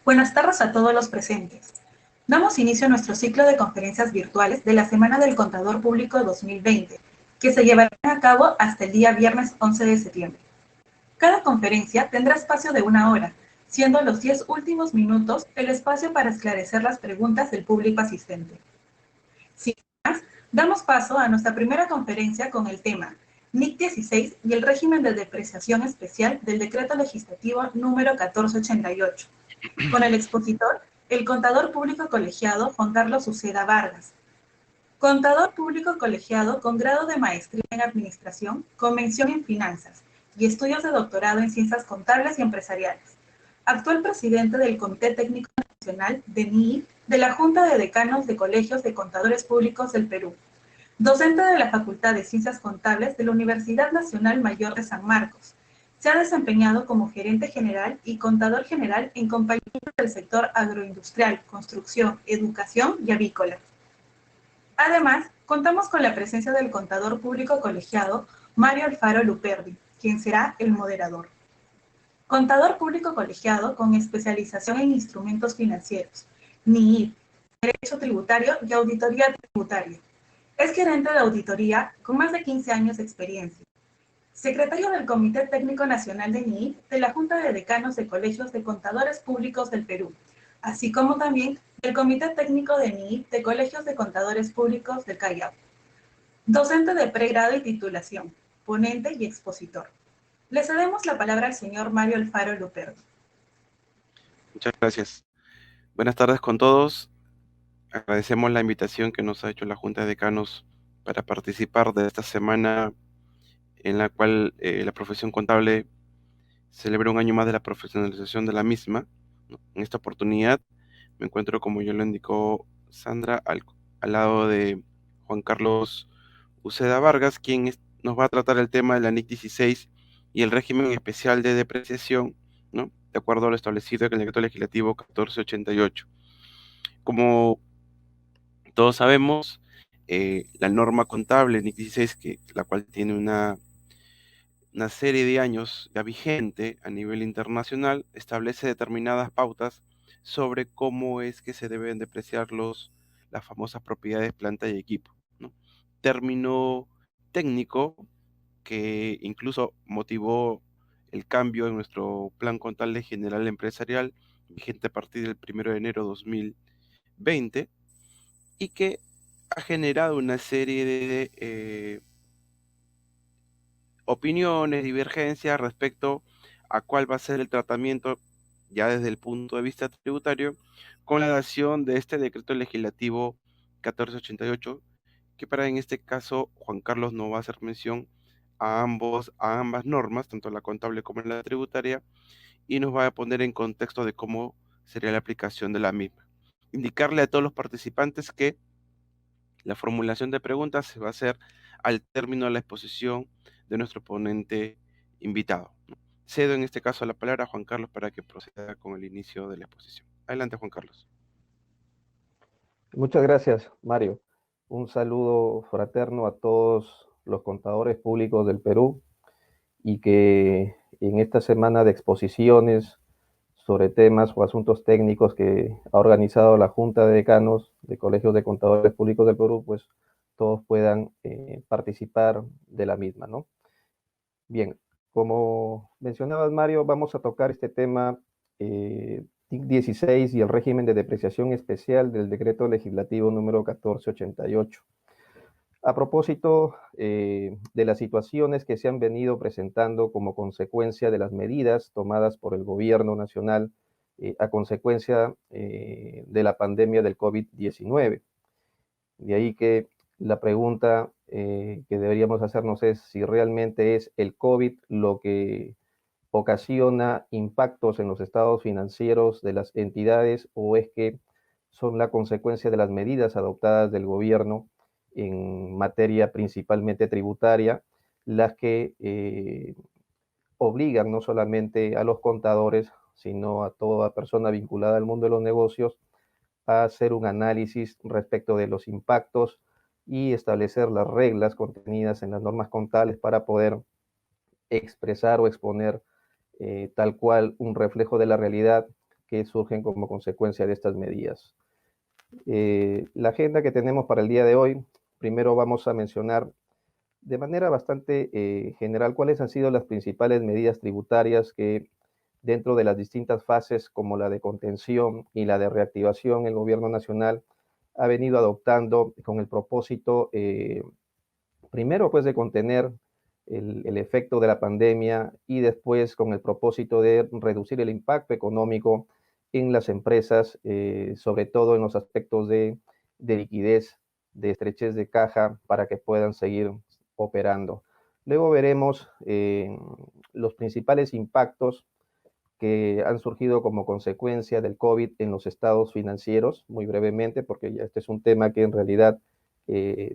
Buenas tardes a todos los presentes. Damos inicio a nuestro ciclo de conferencias virtuales de la Semana del Contador Público 2020, que se llevará a cabo hasta el día viernes 11 de septiembre. Cada conferencia tendrá espacio de 1 hora, siendo los 10 últimos minutos el espacio para esclarecer las preguntas del público asistente. Sin más, damos paso a nuestra primera conferencia con el tema NIC 16 y el régimen de depreciación especial del Decreto Legislativo número 1488, con el expositor, el contador público colegiado Juan Carlos Uceda Vargas. Contador público colegiado con grado de maestría en Administración, con mención en Finanzas y estudios de doctorado en Ciencias Contables y Empresariales. Actual presidente del Comité Técnico Nacional de NII de la Junta de Decanos de Colegios de Contadores Públicos del Perú. Docente de la Facultad de Ciencias Contables de la Universidad Nacional Mayor de San Marcos. Se ha desempeñado como gerente general y contador general en compañías del sector agroindustrial, construcción, educación y avícola. Además, contamos con la presencia del contador público colegiado Mario Alfaro Luperdi, quien será el moderador. Contador público colegiado con especialización en instrumentos financieros, NIIF, Derecho Tributario y Auditoría Tributaria. Es gerente de auditoría con más de 15 años de experiencia. Secretario del Comité Técnico Nacional de NIIF de la Junta de Decanos de Colegios de Contadores Públicos del Perú, así como también del Comité Técnico de NIIF de Colegios de Contadores Públicos del Callao. Docente de pregrado y titulación, ponente y expositor. Le cedemos la palabra al señor Mario Alfaro Luperdi. Muchas gracias. Buenas tardes con todos. Agradecemos la invitación que nos ha hecho la Junta de Decanos para participar de esta semana en la cual la profesión contable celebra un año más de la profesionalización de la misma, ¿no? En esta oportunidad me encuentro, como ya lo indicó Sandra, al lado de Juan Carlos Uceda Vargas, quien nos va a tratar el tema de la NIC 16 y el régimen especial de depreciación, ¿no? De acuerdo a lo establecido en el Decreto Legislativo 1488. Como todos sabemos, la norma contable NIC 16, la cual tiene una serie de años ya vigente a nivel internacional, establece determinadas pautas sobre cómo es que se deben depreciar las famosas propiedades planta y equipo, ¿no? Término técnico que incluso motivó el cambio en nuestro plan contable general empresarial, vigente a partir del 1 de enero de 2020, y que ha generado una serie de opiniones, divergencias respecto a cuál va a ser el tratamiento ya desde el punto de vista tributario con la dación de este decreto legislativo 1488, que para en este caso Juan Carlos no va a hacer mención a ambas normas, tanto la contable como la tributaria, y nos va a poner en contexto de cómo sería la aplicación de la misma. Indicarle a todos los participantes que la formulación de preguntas se va a hacer al término de la exposición de nuestro ponente invitado. Cedo en este caso la palabra a Juan Carlos para que proceda con el inicio de la exposición. Adelante, Juan Carlos. Muchas gracias, Mario. Un saludo fraterno a todos los contadores públicos del Perú y que en esta semana de exposiciones sobre temas o asuntos técnicos que ha organizado la Junta de Decanos de Colegios de Contadores Públicos del Perú, pues todos puedan participar de la misma, ¿no? Bien, como mencionabas, Mario, vamos a tocar este tema TIC 16 y el régimen de depreciación especial del decreto legislativo número 1488. A propósito de las situaciones que se han venido presentando como consecuencia de las medidas tomadas por el gobierno nacional a consecuencia de la pandemia del COVID-19. De ahí que la pregunta que deberíamos hacernos es si realmente es el COVID lo que ocasiona impactos en los estados financieros de las entidades o es que son la consecuencia de las medidas adoptadas del gobierno en materia principalmente tributaria, las que obligan no solamente a los contadores, sino a toda persona vinculada al mundo de los negocios a hacer un análisis respecto de los impactos y establecer las reglas contenidas en las normas contables para poder expresar o exponer tal cual un reflejo de la realidad que surgen como consecuencia de estas medidas. La agenda que tenemos para el día de hoy, primero vamos a mencionar de manera bastante general cuáles han sido las principales medidas tributarias que dentro de las distintas fases como la de contención y la de reactivación el gobierno nacional ha venido adoptando con el propósito primero pues de contener el efecto de la pandemia y después con el propósito de reducir el impacto económico en las empresas, sobre todo en los aspectos de liquidez, de estrechez de caja para que puedan seguir operando. Luego veremos los principales impactos que han surgido como consecuencia del COVID en los estados financieros, muy brevemente, porque ya este es un tema que en realidad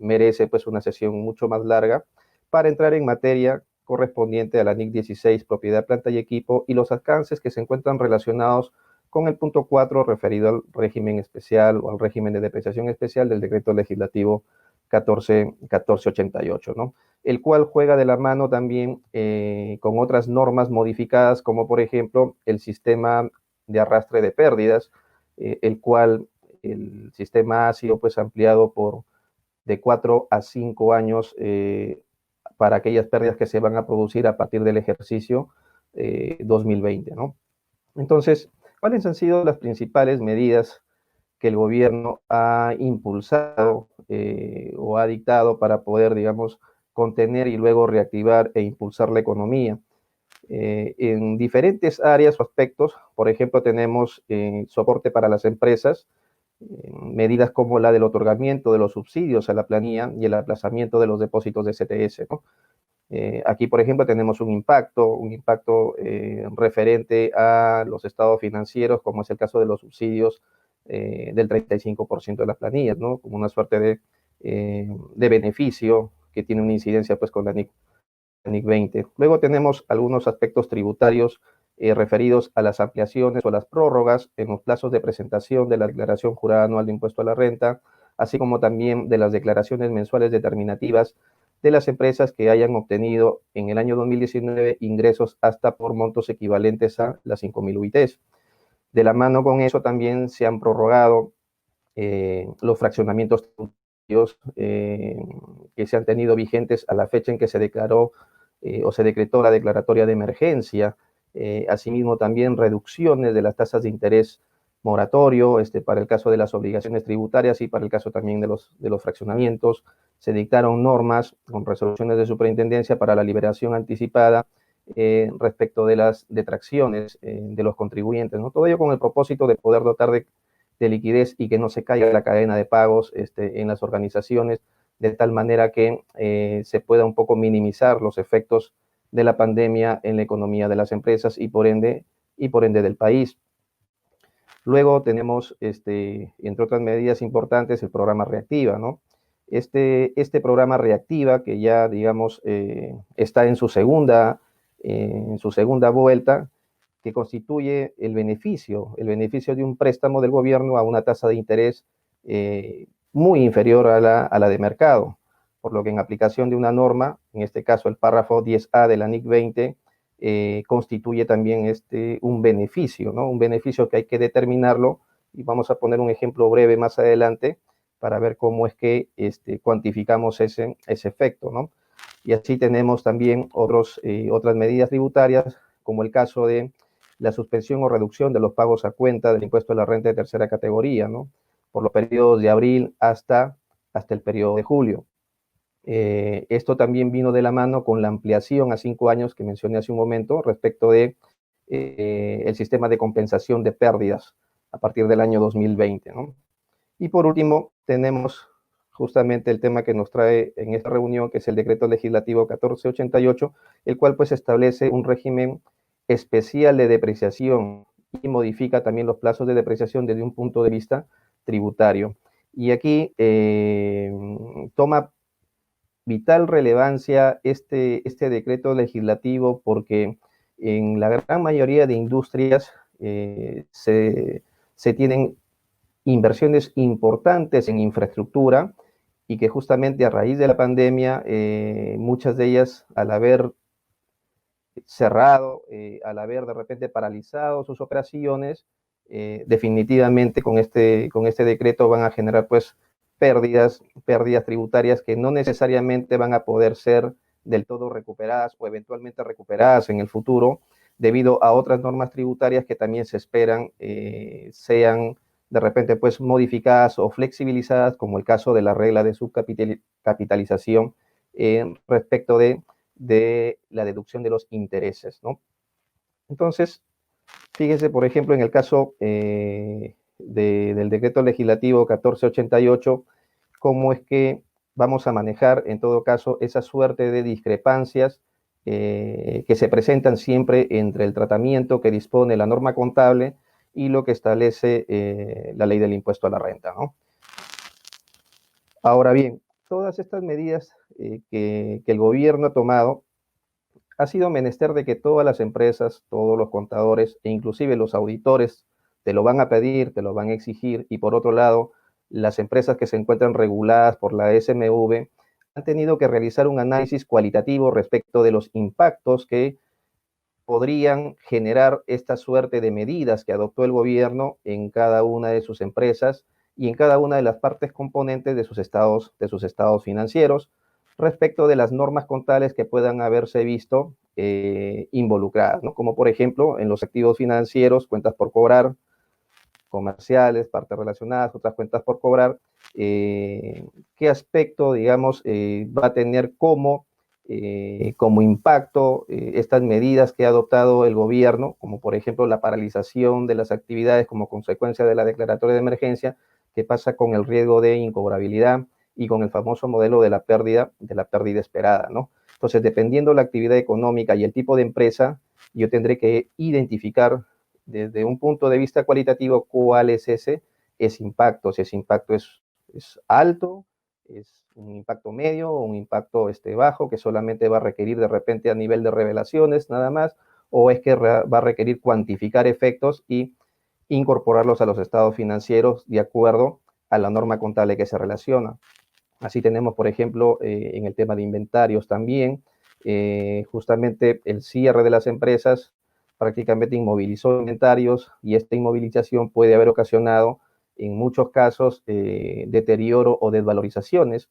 merece pues una sesión mucho más larga, para entrar en materia correspondiente a la NIC 16, propiedad, planta y equipo, y los alcances que se encuentran relacionados con el punto 4 referido al régimen especial o al régimen de depreciación especial del decreto legislativo 1488, ¿no? El cual juega de la mano también con otras normas modificadas, como por ejemplo el sistema de arrastre de pérdidas, el cual el sistema ha sido pues ampliado de 4 a 5 años para aquellas pérdidas que se van a producir a partir del ejercicio 2020, ¿no? Entonces, ¿cuáles han sido las principales medidas que el gobierno ha impulsado o ha dictado para poder, digamos, contener y luego reactivar e impulsar la economía? En diferentes áreas o aspectos, por ejemplo, tenemos soporte para las empresas, medidas como la del otorgamiento de los subsidios a la planilla y el aplazamiento de los depósitos de CTS, ¿no? Aquí, por ejemplo, tenemos un impacto referente a los estados financieros, como es el caso de los subsidios del 35% de las planillas, ¿no? Como una suerte de beneficio que tiene una incidencia pues con la NIC 20. Luego tenemos algunos aspectos tributarios referidos a las ampliaciones o las prórrogas en los plazos de presentación de la declaración jurada anual de impuesto a la renta, así como también de las declaraciones mensuales determinativas de las empresas que hayan obtenido en el año 2019 ingresos hasta por montos equivalentes a las 5.000 UITs. De la mano con eso también se han prorrogado los fraccionamientos tributarios que se han tenido vigentes a la fecha en que se declaró o se decretó la declaratoria de emergencia. Asimismo, también reducciones de las tasas de interés moratorio para el caso de las obligaciones tributarias y para el caso también de los fraccionamientos. Se dictaron normas con resoluciones de superintendencia para la liberación anticipada respecto de las detracciones de los contribuyentes, ¿no? Todo ello con el propósito de poder dotar de liquidez y que no se caiga la cadena de pagos en las organizaciones, de tal manera que se pueda un poco minimizar los efectos de la pandemia en la economía de las empresas y por ende del país. Luego tenemos, entre otras medidas importantes, el programa Reactiva, ¿no? Este programa Reactiva, que ya, digamos, está en su segunda vuelta, que constituye el beneficio de un préstamo del gobierno a una tasa de interés muy inferior a la de mercado, por lo que en aplicación de una norma, en este caso el párrafo 10A de la NIC 20, constituye también un beneficio, ¿no? Un beneficio que hay que determinarlo, y vamos a poner un ejemplo breve más adelante para ver cómo es que cuantificamos ese efecto, ¿no? Y así tenemos también otras medidas tributarias, como el caso de la suspensión o reducción de los pagos a cuenta del impuesto a la renta de tercera categoría, ¿no? Por los periodos de abril hasta el periodo de julio. Esto también vino de la mano con la ampliación a 5 años que mencioné hace un momento respecto de el sistema de compensación de pérdidas a partir del año 2020, ¿no? Y por último, tenemos justamente el tema que nos trae en esta reunión, que es el decreto legislativo 1488, el cual pues establece un régimen especial de depreciación y modifica también los plazos de depreciación desde un punto de vista tributario. Y aquí toma vital relevancia este decreto legislativo porque en la gran mayoría de industrias se tienen inversiones importantes en infraestructura y que justamente a raíz de la pandemia, muchas de ellas al haber cerrado, al haber de repente paralizado sus operaciones, definitivamente con este decreto van a generar pues pérdidas tributarias que no necesariamente van a poder ser del todo recuperadas o eventualmente recuperadas en el futuro, debido a otras normas tributarias que también se esperan sean de repente pues modificadas o flexibilizadas, como el caso de la regla de subcapitalización respecto de la deducción de los intereses, ¿no? Entonces, fíjese, por ejemplo, en el caso del decreto legislativo 1488, cómo es que vamos a manejar, en todo caso, esa suerte de discrepancias que se presentan siempre entre el tratamiento que dispone la norma contable y lo que establece la ley del impuesto a la renta, ¿no? Ahora bien, todas estas medidas que el gobierno ha tomado, ha sido menester de que todas las empresas, todos los contadores e inclusive los auditores te lo van a pedir, te lo van a exigir, y por otro lado, las empresas que se encuentran reguladas por la SMV han tenido que realizar un análisis cualitativo respecto de los impactos que podrían generar esta suerte de medidas que adoptó el gobierno en cada una de sus empresas y en cada una de las partes componentes de sus estados financieros, respecto de las normas contables que puedan haberse visto involucradas, ¿no? Como por ejemplo en los activos financieros, cuentas por cobrar, comerciales, partes relacionadas, otras cuentas por cobrar, qué aspecto, digamos, va a tener como impacto estas medidas que ha adoptado el gobierno, como por ejemplo la paralización de las actividades como consecuencia de la declaratoria de emergencia, qué pasa con el riesgo de incobrabilidad y con el famoso modelo de la pérdida esperada, ¿no? Entonces, dependiendo la actividad económica y el tipo de empresa, yo tendré que identificar desde un punto de vista cualitativo cuál es ese impacto, si ese impacto es alto, es un impacto medio o un impacto bajo, que solamente va a requerir de repente a nivel de revelaciones nada más, o es que va a requerir cuantificar efectos y incorporarlos a los estados financieros de acuerdo a la norma contable que se relaciona. Así tenemos, por ejemplo, en el tema de inventarios también, justamente el cierre de las empresas prácticamente inmovilizó inventarios, y esta inmovilización puede haber ocasionado en muchos casos deterioro o desvalorizaciones.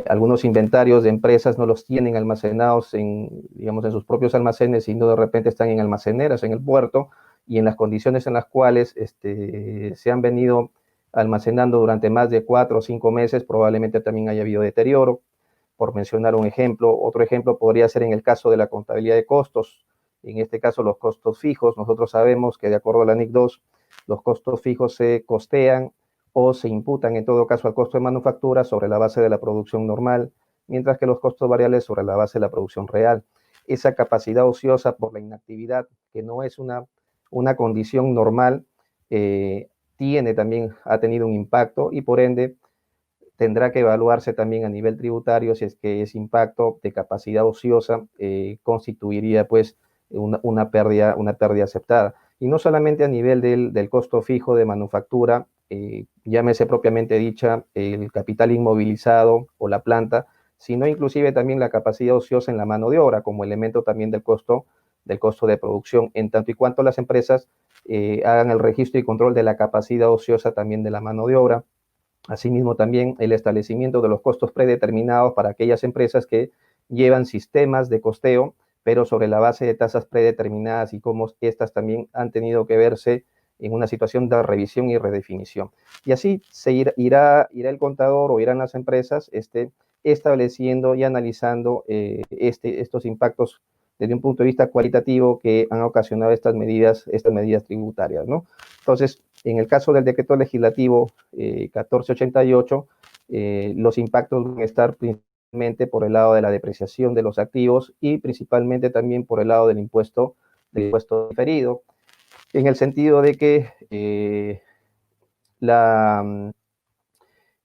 Algunos inventarios de empresas no los tienen almacenados digamos, en sus propios almacenes, sino de repente están en almaceneras en el puerto, y en las condiciones en las cuales se han venido almacenando durante más de 4 o 5 meses, probablemente también haya habido deterioro, por mencionar un ejemplo. Otro ejemplo podría ser en el caso de la contabilidad de costos. En este caso, los costos fijos. Nosotros sabemos que de acuerdo a la NIC 2, los costos fijos se costean o se imputan en todo caso al costo de manufactura sobre la base de la producción normal, mientras que los costos variables sobre la base de la producción real. Esa capacidad ociosa por la inactividad, que no es una condición normal, ha tenido un impacto, y por ende tendrá que evaluarse también a nivel tributario si es que ese impacto de capacidad ociosa constituiría pues una pérdida aceptada. Y no solamente a nivel del costo fijo de manufactura, llámese propiamente dicha el capital inmovilizado o la planta, sino inclusive también la capacidad ociosa en la mano de obra como elemento también del costo de producción, en tanto y cuanto las empresas hagan el registro y control de la capacidad ociosa también de la mano de obra. Asimismo, también el establecimiento de los costos predeterminados para aquellas empresas que llevan sistemas de costeo, pero sobre la base de tasas predeterminadas, y cómo estas también han tenido que verse en una situación de revisión y redefinición. Y así irá el contador o irán las empresas estableciendo y analizando estos impactos desde un punto de vista cualitativo que han ocasionado estas medidas tributarias, ¿no? Entonces, en el caso del decreto legislativo 1488, los impactos van a estar principalmente por el lado de la depreciación de los activos y principalmente también por el lado del impuesto diferido, en el sentido de que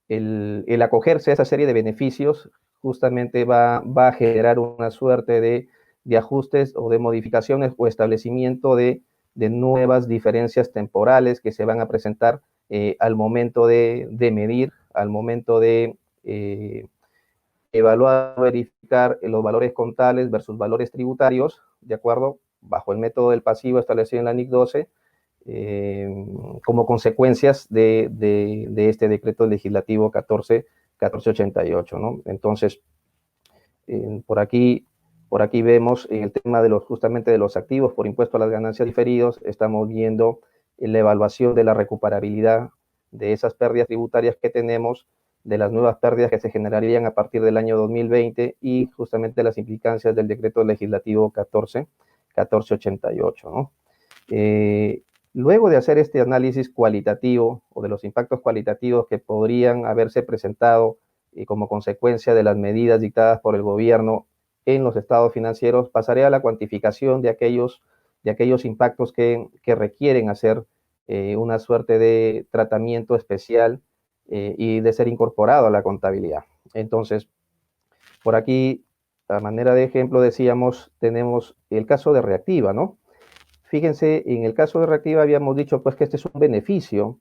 el acogerse a esa serie de beneficios justamente va a generar una suerte de ajustes o de modificaciones o establecimiento de nuevas diferencias temporales que se van a presentar al momento de medir, al momento de evaluar, verificar los valores contables versus valores tributarios, de acuerdo, bajo el método del pasivo establecido en la NIC 12, como consecuencias de este decreto legislativo 1488, ¿no? Entonces, por aquí vemos el tema de justamente de los activos por impuesto a las ganancias diferidos. Estamos viendo la evaluación de la recuperabilidad de esas pérdidas tributarias que tenemos, de las nuevas pérdidas que se generarían a partir del año 2020 y justamente las implicancias del decreto legislativo 1488, ¿no? Luego de hacer este análisis cualitativo o de los impactos cualitativos que podrían haberse presentado como consecuencia de las medidas dictadas por el gobierno en los estados financieros, pasaré a la cuantificación de aquellos impactos que requieren hacer una suerte de tratamiento especial y de ser incorporado a la contabilidad. Entonces, por aquí, a manera de ejemplo, decíamos, tenemos el caso de Reactiva, ¿no? Fíjense, en el caso de Reactiva habíamos dicho pues que este es un beneficio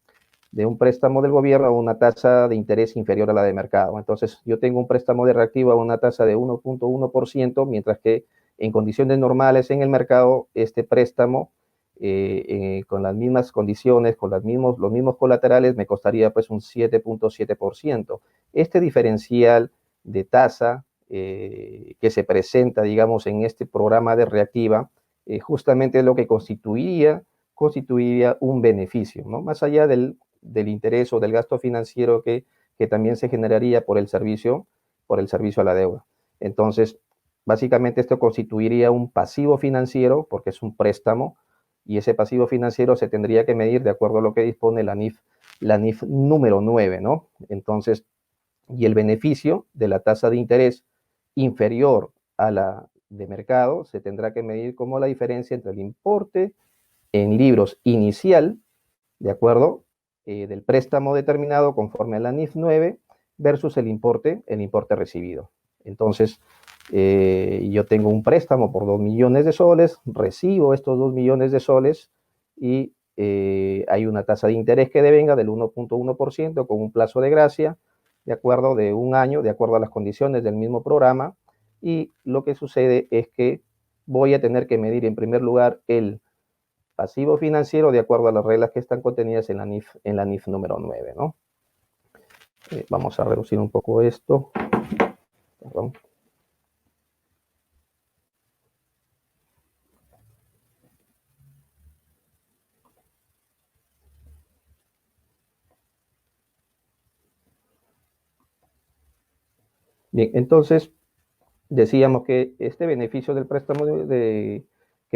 de un préstamo del gobierno a una tasa de interés inferior a la de mercado. Entonces, yo tengo un préstamo de Reactiva a una tasa de 1.1%, mientras que en condiciones normales en el mercado, este préstamo, con las mismas condiciones, con los mismos colaterales, me costaría pues un 7.7%. Este diferencial de tasa que se presenta, digamos, en este programa de Reactiva, justamente es lo que constituiría un beneficio, ¿no? Más allá del interés o del gasto financiero que también se generaría por el servicio a la deuda. Entonces, básicamente esto constituiría un pasivo financiero porque es un préstamo y ese pasivo financiero se tendría que medir de acuerdo a lo que dispone la NIF número 9, ¿no? Entonces, y el beneficio de la tasa de interés inferior a la de mercado se tendrá que medir como la diferencia entre el importe en libros inicial, ¿de acuerdo? Del préstamo determinado conforme a la NIF 9 versus el importe recibido. Entonces, yo tengo un préstamo por 2 millones de soles, recibo estos 2 millones de soles y hay una tasa de interés que devenga del 1.1% con un plazo de gracia, de acuerdo, de un año, de acuerdo a las condiciones del mismo programa, y lo que sucede es que voy a tener que medir en primer lugar el pasivo financiero de acuerdo a las reglas que están contenidas en la NIF número 9, ¿no? Vamos a reducir un poco esto. Perdón. Bien, entonces decíamos que este beneficio del préstamo que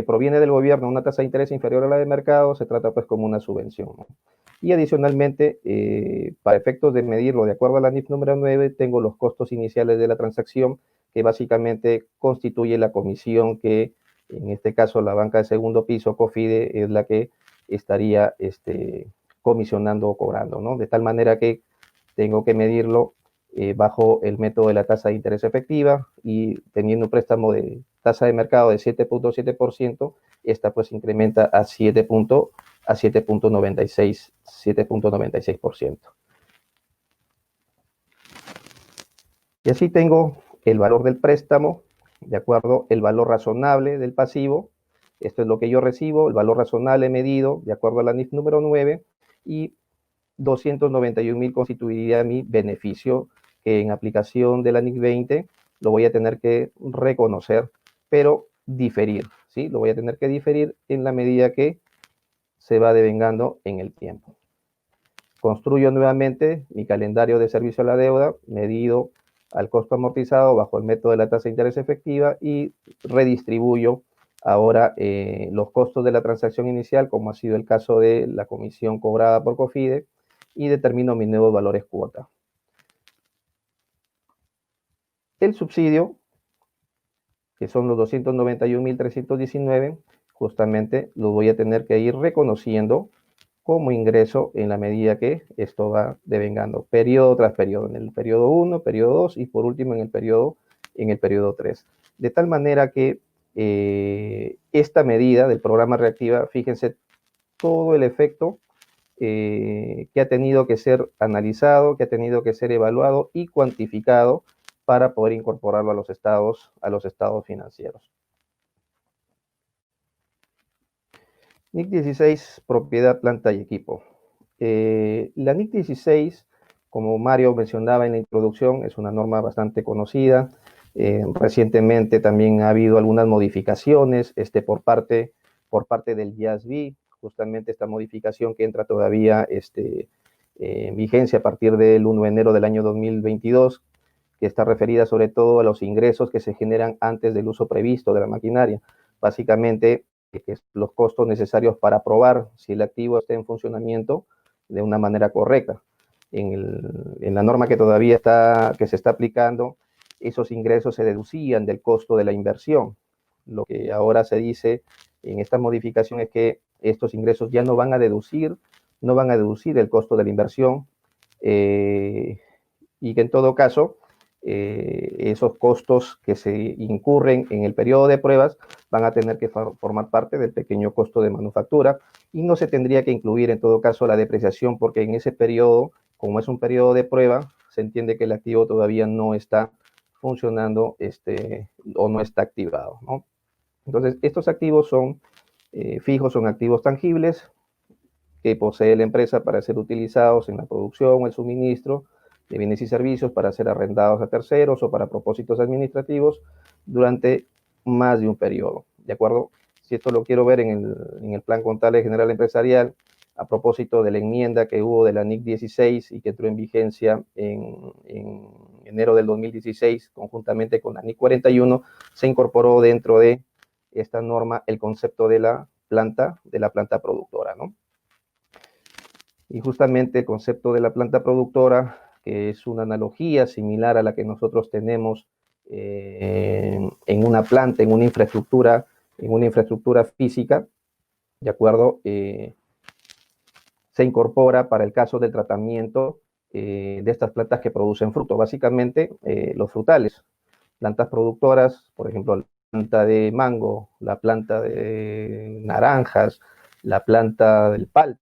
proviene del gobierno, una tasa de interés inferior a la de mercado, se trata pues como una subvención, ¿no? Y adicionalmente, para efectos de medirlo de acuerdo a la NIF número 9, tengo los costos iniciales de la transacción, que básicamente constituye la comisión que, en este caso, la banca de segundo piso, COFIDE, es la que estaría comisionando o cobrando, ¿no? De tal manera que tengo que medirlo bajo el método de la tasa de interés efectiva y teniendo un préstamo de tasa de mercado de 7.7%, esta pues incrementa a 7.96%. Y así tengo el valor del préstamo, de acuerdo, el valor razonable del pasivo, esto es lo que yo recibo, el valor razonable medido, de acuerdo a la NIF número 9, y 291.000 constituiría mi beneficio, que en aplicación de la NIC 20 lo voy a tener que reconocer, pero diferir, ¿sí? Lo voy a tener que diferir en la medida que se va devengando en el tiempo. Construyo nuevamente mi calendario de servicio a la deuda, medido al costo amortizado bajo el método de la tasa de interés efectiva y redistribuyo ahora los costos de la transacción inicial, como ha sido el caso de la comisión cobrada por COFIDE, y determino mis nuevos valores cuota. El subsidio, que son los 291.319, justamente lo voy a tener que ir reconociendo como ingreso en la medida que esto va devengando, periodo tras periodo, en el periodo 1, periodo 2 y por último en el periodo 3. De tal manera que esta medida del programa Reactiva, fíjense todo el efecto que ha tenido que ser analizado, que ha tenido que ser evaluado y cuantificado para poder incorporarlo a los estados financieros. NIC 16, propiedad, planta y equipo. La NIC 16, como Mario mencionaba en la introducción, es una norma bastante conocida. Recientemente también ha habido algunas modificaciones por parte del IASB, justamente esta modificación que entra todavía en vigencia a partir del 1 de enero del año 2022, que está referida sobre todo a los ingresos que se generan antes del uso previsto de la maquinaria. Básicamente, que es los costos necesarios para probar si el activo está en funcionamiento de una manera correcta. En la norma que todavía que se está aplicando, esos ingresos se deducían del costo de la inversión. Lo que ahora se dice en esta modificación es que estos ingresos ya no van a deducir el costo de la inversión, y que en todo caso esos costos que se incurren en el periodo de pruebas van a tener que formar parte del pequeño costo de manufactura, y no se tendría que incluir en todo caso la depreciación, porque en ese periodo, como es un periodo de prueba, se entiende que el activo todavía no está funcionando o no está activado, ¿no? Entonces, estos activos son fijos, son activos tangibles que posee la empresa para ser utilizados en la producción o el suministro de bienes y servicios, para ser arrendados a terceros o para propósitos administrativos durante más de un periodo, ¿de acuerdo? Si esto lo quiero ver en el Plan Contable General Empresarial, a propósito de la enmienda que hubo de la NIC 16 y que entró en vigencia en enero del 2016, conjuntamente con la NIC 41, se incorporó dentro de esta norma el concepto de la planta productora, ¿no? Y justamente el concepto de la planta productora, que es una analogía similar a la que nosotros tenemos en una planta, en una infraestructura física, ¿de acuerdo? Se incorpora para el caso del tratamiento de estas plantas que producen fruto, básicamente los frutales, plantas productoras, por ejemplo, la planta de mango, la planta de naranjas, la planta del palto,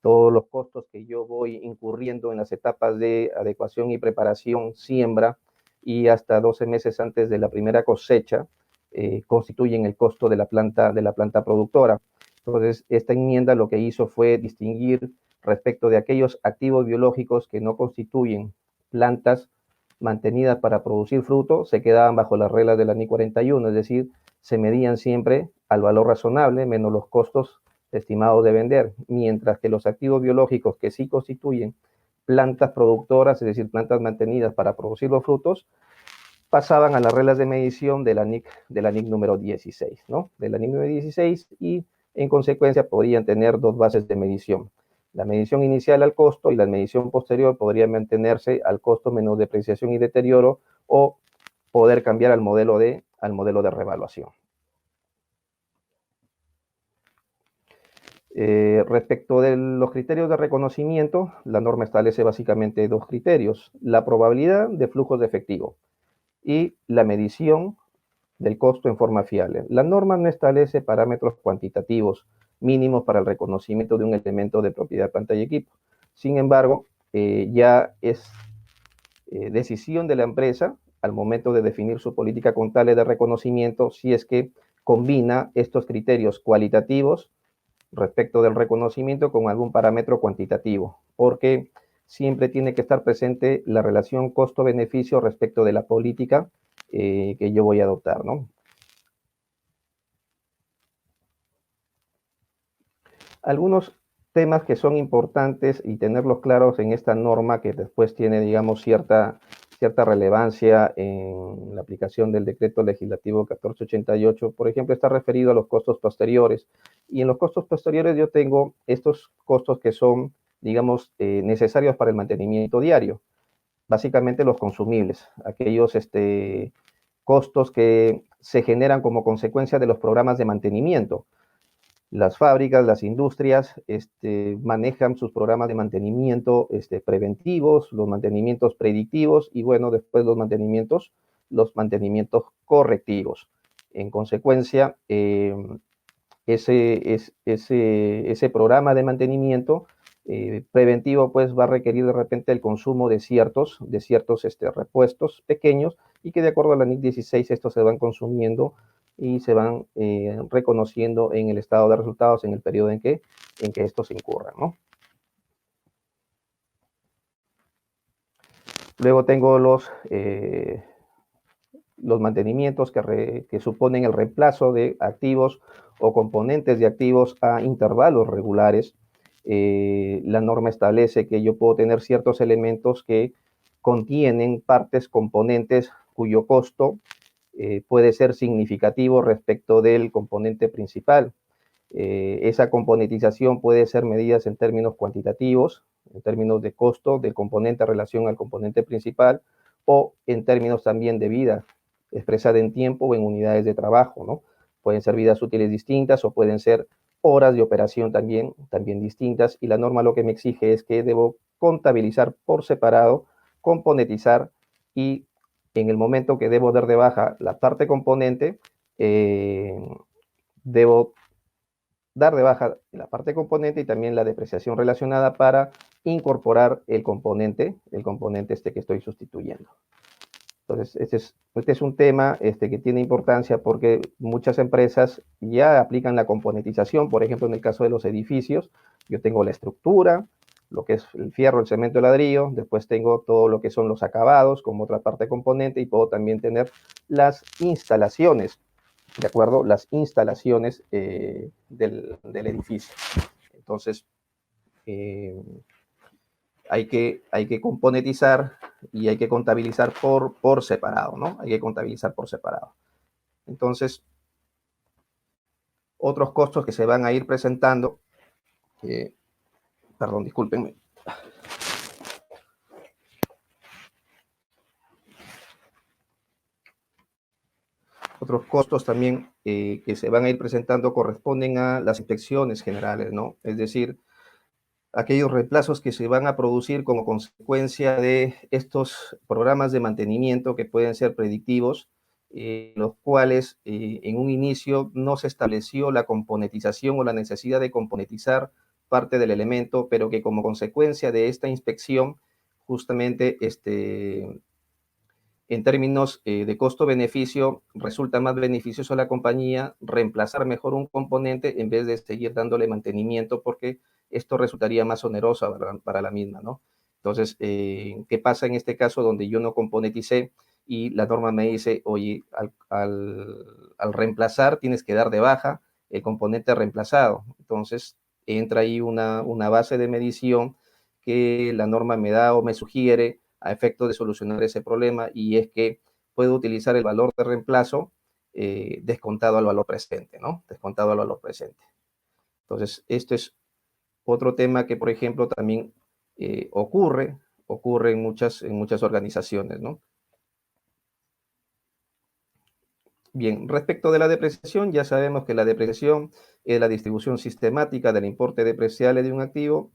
todos los costos que yo voy incurriendo en las etapas de adecuación y preparación, siembra, y hasta 12 meses antes de la primera cosecha, constituyen el costo de la planta productora. Entonces, esta enmienda lo que hizo fue distinguir respecto de aquellos activos biológicos que no constituyen plantas mantenidas para producir fruto, se quedaban bajo las reglas de la NIC 41, es decir, se medían siempre al valor razonable menos los costos estimados de vender, mientras que los activos biológicos que sí constituyen plantas productoras, es decir, plantas mantenidas para producir los frutos, pasaban a las reglas de medición de la NIC número 16, ¿no? De la NIC número 16, y en consecuencia podrían tener dos bases de medición. La medición inicial al costo y la medición posterior podría mantenerse al costo menos depreciación y deterioro, o poder cambiar al modelo de revaluación. Respecto de los criterios de reconocimiento, la norma establece básicamente dos criterios: la probabilidad de flujos de efectivo y la medición del costo en forma fiable. La norma no establece parámetros cuantitativos mínimos para el reconocimiento de un elemento de propiedad, planta y equipo. Sin embargo, ya es decisión de la empresa al momento de definir su política contable de reconocimiento si es que combina estos criterios cualitativos respecto del reconocimiento con algún parámetro cuantitativo, porque siempre tiene que estar presente la relación costo-beneficio respecto de la política que yo voy a adoptar, ¿no? Algunos temas que son importantes y tenerlos claros en esta norma, que después tiene, digamos, cierta relevancia en la aplicación del decreto legislativo 1488, por ejemplo, está referido a los costos posteriores. Y en los costos posteriores yo tengo estos costos que son, digamos, necesarios para el mantenimiento diario. Básicamente los consumibles, aquellos costos que se generan como consecuencia de los programas de mantenimiento. Las fábricas, las industrias manejan sus programas de mantenimiento preventivos, los mantenimientos predictivos y, bueno, después los mantenimientos correctivos. En consecuencia, ese programa de mantenimiento preventivo pues va a requerir de repente el consumo de ciertos repuestos pequeños, y que de acuerdo a la NIC 16 estos se van consumiendo y se van reconociendo en el estado de resultados en el periodo en que estos incurran, ¿no? Luego tengo los mantenimientos que suponen el reemplazo de activos o componentes de activos a intervalos regulares. La norma establece que yo puedo tener ciertos elementos que contienen partes, componentes cuyo costo puede ser significativo respecto del componente principal. Esa componentización puede ser medida en términos cuantitativos, en términos de costo del componente en relación al componente principal, o en términos también de vida, expresada en tiempo o en unidades de trabajo, ¿no? Pueden ser vidas útiles distintas o pueden ser horas de operación también distintas, y la norma lo que me exige es que debo contabilizar por separado, componentizar, y en el momento que debo dar de baja la parte componente, debo dar de baja la parte componente y también la depreciación relacionada para incorporar el componente que estoy sustituyendo. Entonces, este es un tema que tiene importancia porque muchas empresas ya aplican la componentización. Por ejemplo, en el caso de los edificios, yo tengo la estructura, lo que es el fierro, el cemento, el ladrillo, después tengo todo lo que son los acabados como otra parte componente, y puedo también tener las instalaciones, ¿de acuerdo? Las instalaciones del edificio. Entonces, hay que componentizar y hay que contabilizar por separado, ¿no? Hay que contabilizar por separado. Entonces, otros costos que se van a ir presentando, perdón, discúlpenme. Otros costos también que se van a ir presentando corresponden a las inspecciones generales, ¿no? Es decir, aquellos reemplazos que se van a producir como consecuencia de estos programas de mantenimiento que pueden ser predictivos, los cuales en un inicio no se estableció la componentización o la necesidad de componentizar parte del elemento, pero que como consecuencia de esta inspección, justamente en términos de costo-beneficio, resulta más beneficioso a la compañía reemplazar mejor un componente en vez de seguir dándole mantenimiento, porque esto resultaría más oneroso para la misma, ¿no? Entonces, ¿qué pasa en este caso donde yo no componenticé y la norma me dice, oye, al reemplazar tienes que dar de baja el componente reemplazado? Entonces, entra ahí una base de medición que la norma me da o me sugiere a efecto de solucionar ese problema, y es que puedo utilizar el valor de reemplazo descontado al valor presente, ¿no? Descontado al valor presente. Entonces, esto es otro tema que, por ejemplo, también ocurre en muchas organizaciones, ¿no? Bien, respecto de la depreciación, ya sabemos que la depreciación es la distribución sistemática del importe depreciable de un activo.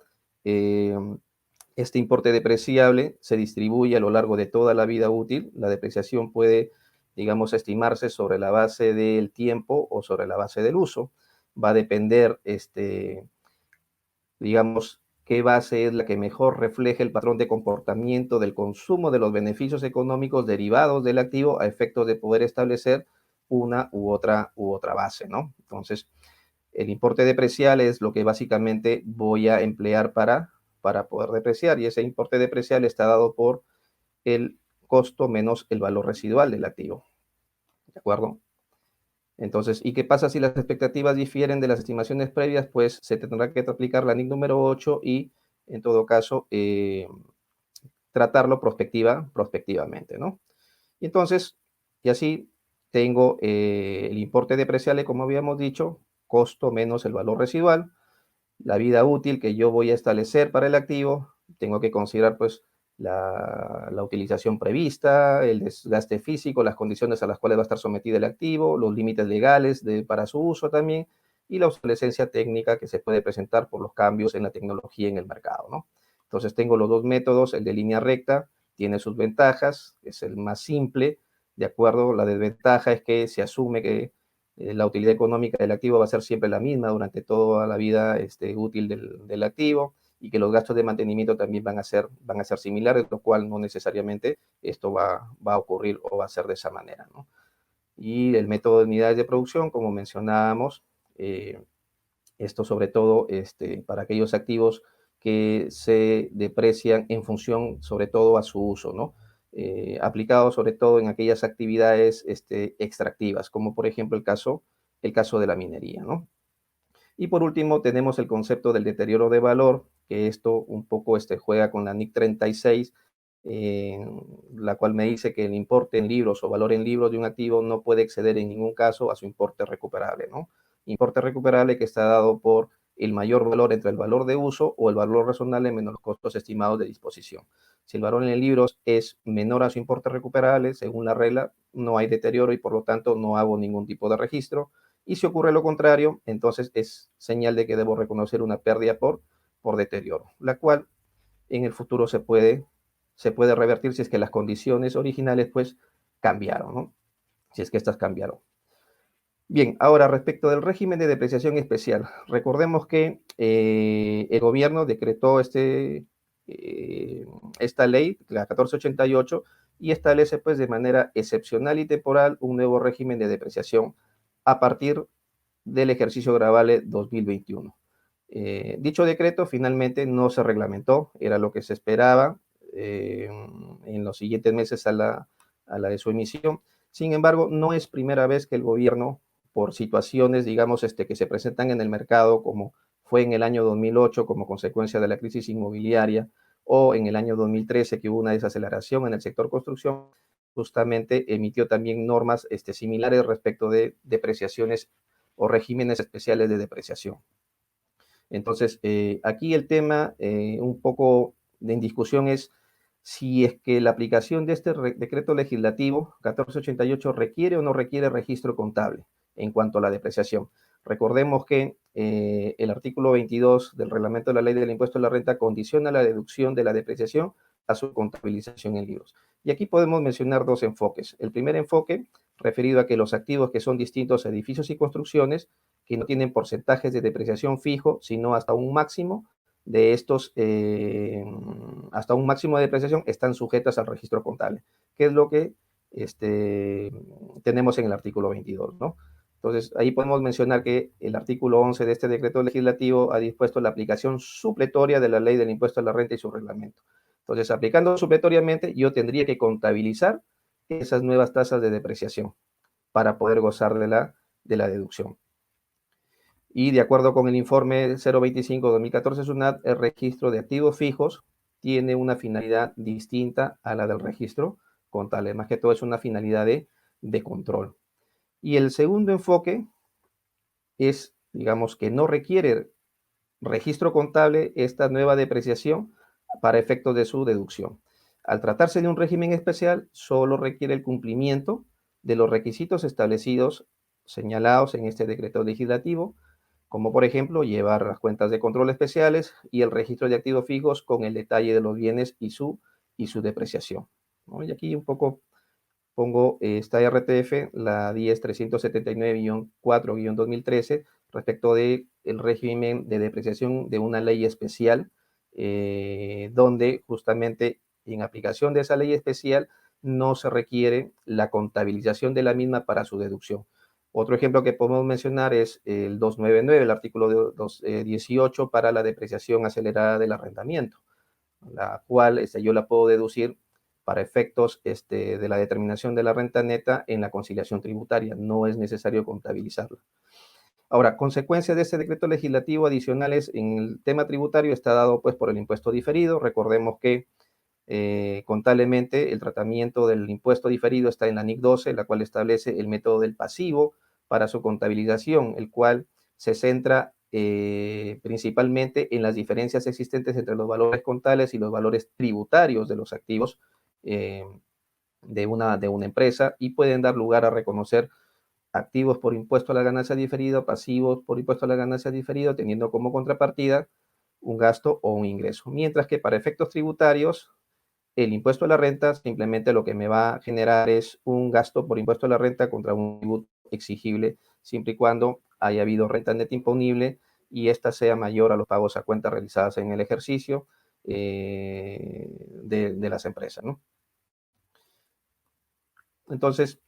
Este importe depreciable se distribuye a lo largo de toda la vida útil. La depreciación puede, digamos, estimarse sobre la base del tiempo o sobre la base del uso. Va a depender, digamos, qué base es la que mejor refleje el patrón de comportamiento del consumo de los beneficios económicos derivados del activo a efectos de poder establecer una u otra base, ¿no? Entonces, el importe depreciable es lo que básicamente voy a emplear para poder depreciar, y ese importe depreciable está dado por el costo menos el valor residual del activo, ¿de acuerdo? Entonces, ¿y qué pasa si las expectativas difieren de las estimaciones previas? Pues se tendrá que aplicar la NIC número 8 y, en todo caso, tratarlo prospectivamente, ¿no? Y entonces, y así tengo el importe depreciable, como habíamos dicho, costo menos el valor residual, la vida útil que yo voy a establecer para el activo. Tengo que considerar pues la utilización prevista, el desgaste físico, las condiciones a las cuales va a estar sometido el activo, los límites legales para su uso también, y la obsolescencia técnica que se puede presentar por los cambios en la tecnología en el mercado, ¿no? Entonces tengo los dos métodos. El de línea recta tiene sus ventajas, es el más simple, ¿de acuerdo? La desventaja es que se asume que la utilidad económica del activo va a ser siempre la misma durante toda la vida útil del activo, y que los gastos de mantenimiento también van a ser similares, lo cual no necesariamente esto va a ocurrir o va a ser de esa manera, ¿no? Y el método de unidades de producción, como mencionábamos, esto sobre todo para aquellos activos que se deprecian en función sobre todo a su uso, ¿no? Aplicado sobre todo en aquellas actividades extractivas, como por ejemplo el caso de la minería, ¿no? Y por último tenemos el concepto del deterioro de valor, que esto un poco juega con la NIC 36, la cual me dice que el importe en libros o valor en libros de un activo no puede exceder en ningún caso a su importe recuperable, ¿no? Importe recuperable que está dado por el mayor valor entre el valor de uso o el valor razonable menos los costos estimados de disposición. Si el valor en libros es menor a su importe recuperable, según la regla, no hay deterioro y por lo tanto no hago ningún tipo de registro. Y si ocurre lo contrario, entonces es señal de que debo reconocer una pérdida por deterioro, la cual en el futuro se puede revertir si es que las condiciones originales pues cambiaron, ¿no? Si es que estas cambiaron. Bien, ahora respecto del régimen de depreciación especial, recordemos que el gobierno decretó esta ley, la 1488, y establece pues de manera excepcional y temporal un nuevo régimen de depreciación a partir del ejercicio gravable 2021. Dicho decreto finalmente no se reglamentó, era lo que se esperaba en los siguientes meses a la de su emisión. Sin embargo, no es primera vez que el gobierno, por situaciones, digamos, que se presentan en el mercado, como fue en el año 2008 como consecuencia de la crisis inmobiliaria, o en el año 2013 que hubo una desaceleración en el sector construcción, justamente emitió también normas similares respecto de depreciaciones o regímenes especiales de depreciación. Entonces, aquí el tema un poco en discusión es si es que la aplicación de este decreto legislativo 1488 requiere o no requiere registro contable en cuanto a la depreciación. Recordemos que el artículo 22 del reglamento de la ley del impuesto a la renta condiciona la deducción de la depreciación a su contabilización en libros. Y aquí podemos mencionar dos enfoques. El primer enfoque, referido a que los activos que son distintos a edificios y construcciones, que no tienen porcentajes de depreciación fijo, sino hasta un máximo de estos, hasta un máximo de depreciación, están sujetas al registro contable, que es lo que tenemos en el artículo 22, ¿no? Entonces, ahí podemos mencionar que el artículo 11 de este decreto legislativo ha dispuesto la aplicación supletoria de la ley del impuesto a la renta y su reglamento. Entonces, aplicando supletoriamente, yo tendría que contabilizar esas nuevas tasas de depreciación para poder gozar de la deducción. Y de acuerdo con el informe 025-2014 SUNAT, el registro de activos fijos tiene una finalidad distinta a la del registro contable. Más que todo es una finalidad de control. Y el segundo enfoque es, digamos, que no requiere registro contable esta nueva depreciación para efectos de su deducción. Al tratarse de un régimen especial, solo requiere el cumplimiento de los requisitos establecidos, señalados en este decreto legislativo, como por ejemplo llevar las cuentas de control especiales y el registro de activos fijos con el detalle de los bienes y su depreciación, ¿no? Y aquí un poco pongo esta RTF, la 10-379-4-2013, respecto del régimen de depreciación de una ley especial, donde justamente en aplicación de esa ley especial no se requiere la contabilización de la misma para su deducción. Otro ejemplo que podemos mencionar es el 299, el artículo 18 para la depreciación acelerada del arrendamiento, la cual yo la puedo deducir para efectos de la determinación de la renta neta en la conciliación tributaria. No es necesario contabilizarla. Ahora, consecuencias de este decreto legislativo adicionales en el tema tributario está dado pues por el impuesto diferido. Recordemos que contablemente el tratamiento del impuesto diferido está en la NIC 12, la cual establece el método del pasivo para su contabilización, el cual se centra principalmente en las diferencias existentes entre los valores contables y los valores tributarios de los activos de una empresa, y pueden dar lugar a reconocer activos por impuesto a la ganancia diferida, pasivos por impuesto a la ganancia diferida, teniendo como contrapartida un gasto o un ingreso. Mientras que para efectos tributarios, el impuesto a la renta simplemente lo que me va a generar es un gasto por impuesto a la renta contra un tributo exigible, siempre y cuando haya habido renta neta imponible y ésta sea mayor a los pagos a cuentas realizadas en el ejercicio de las empresas, ¿no? Entonces,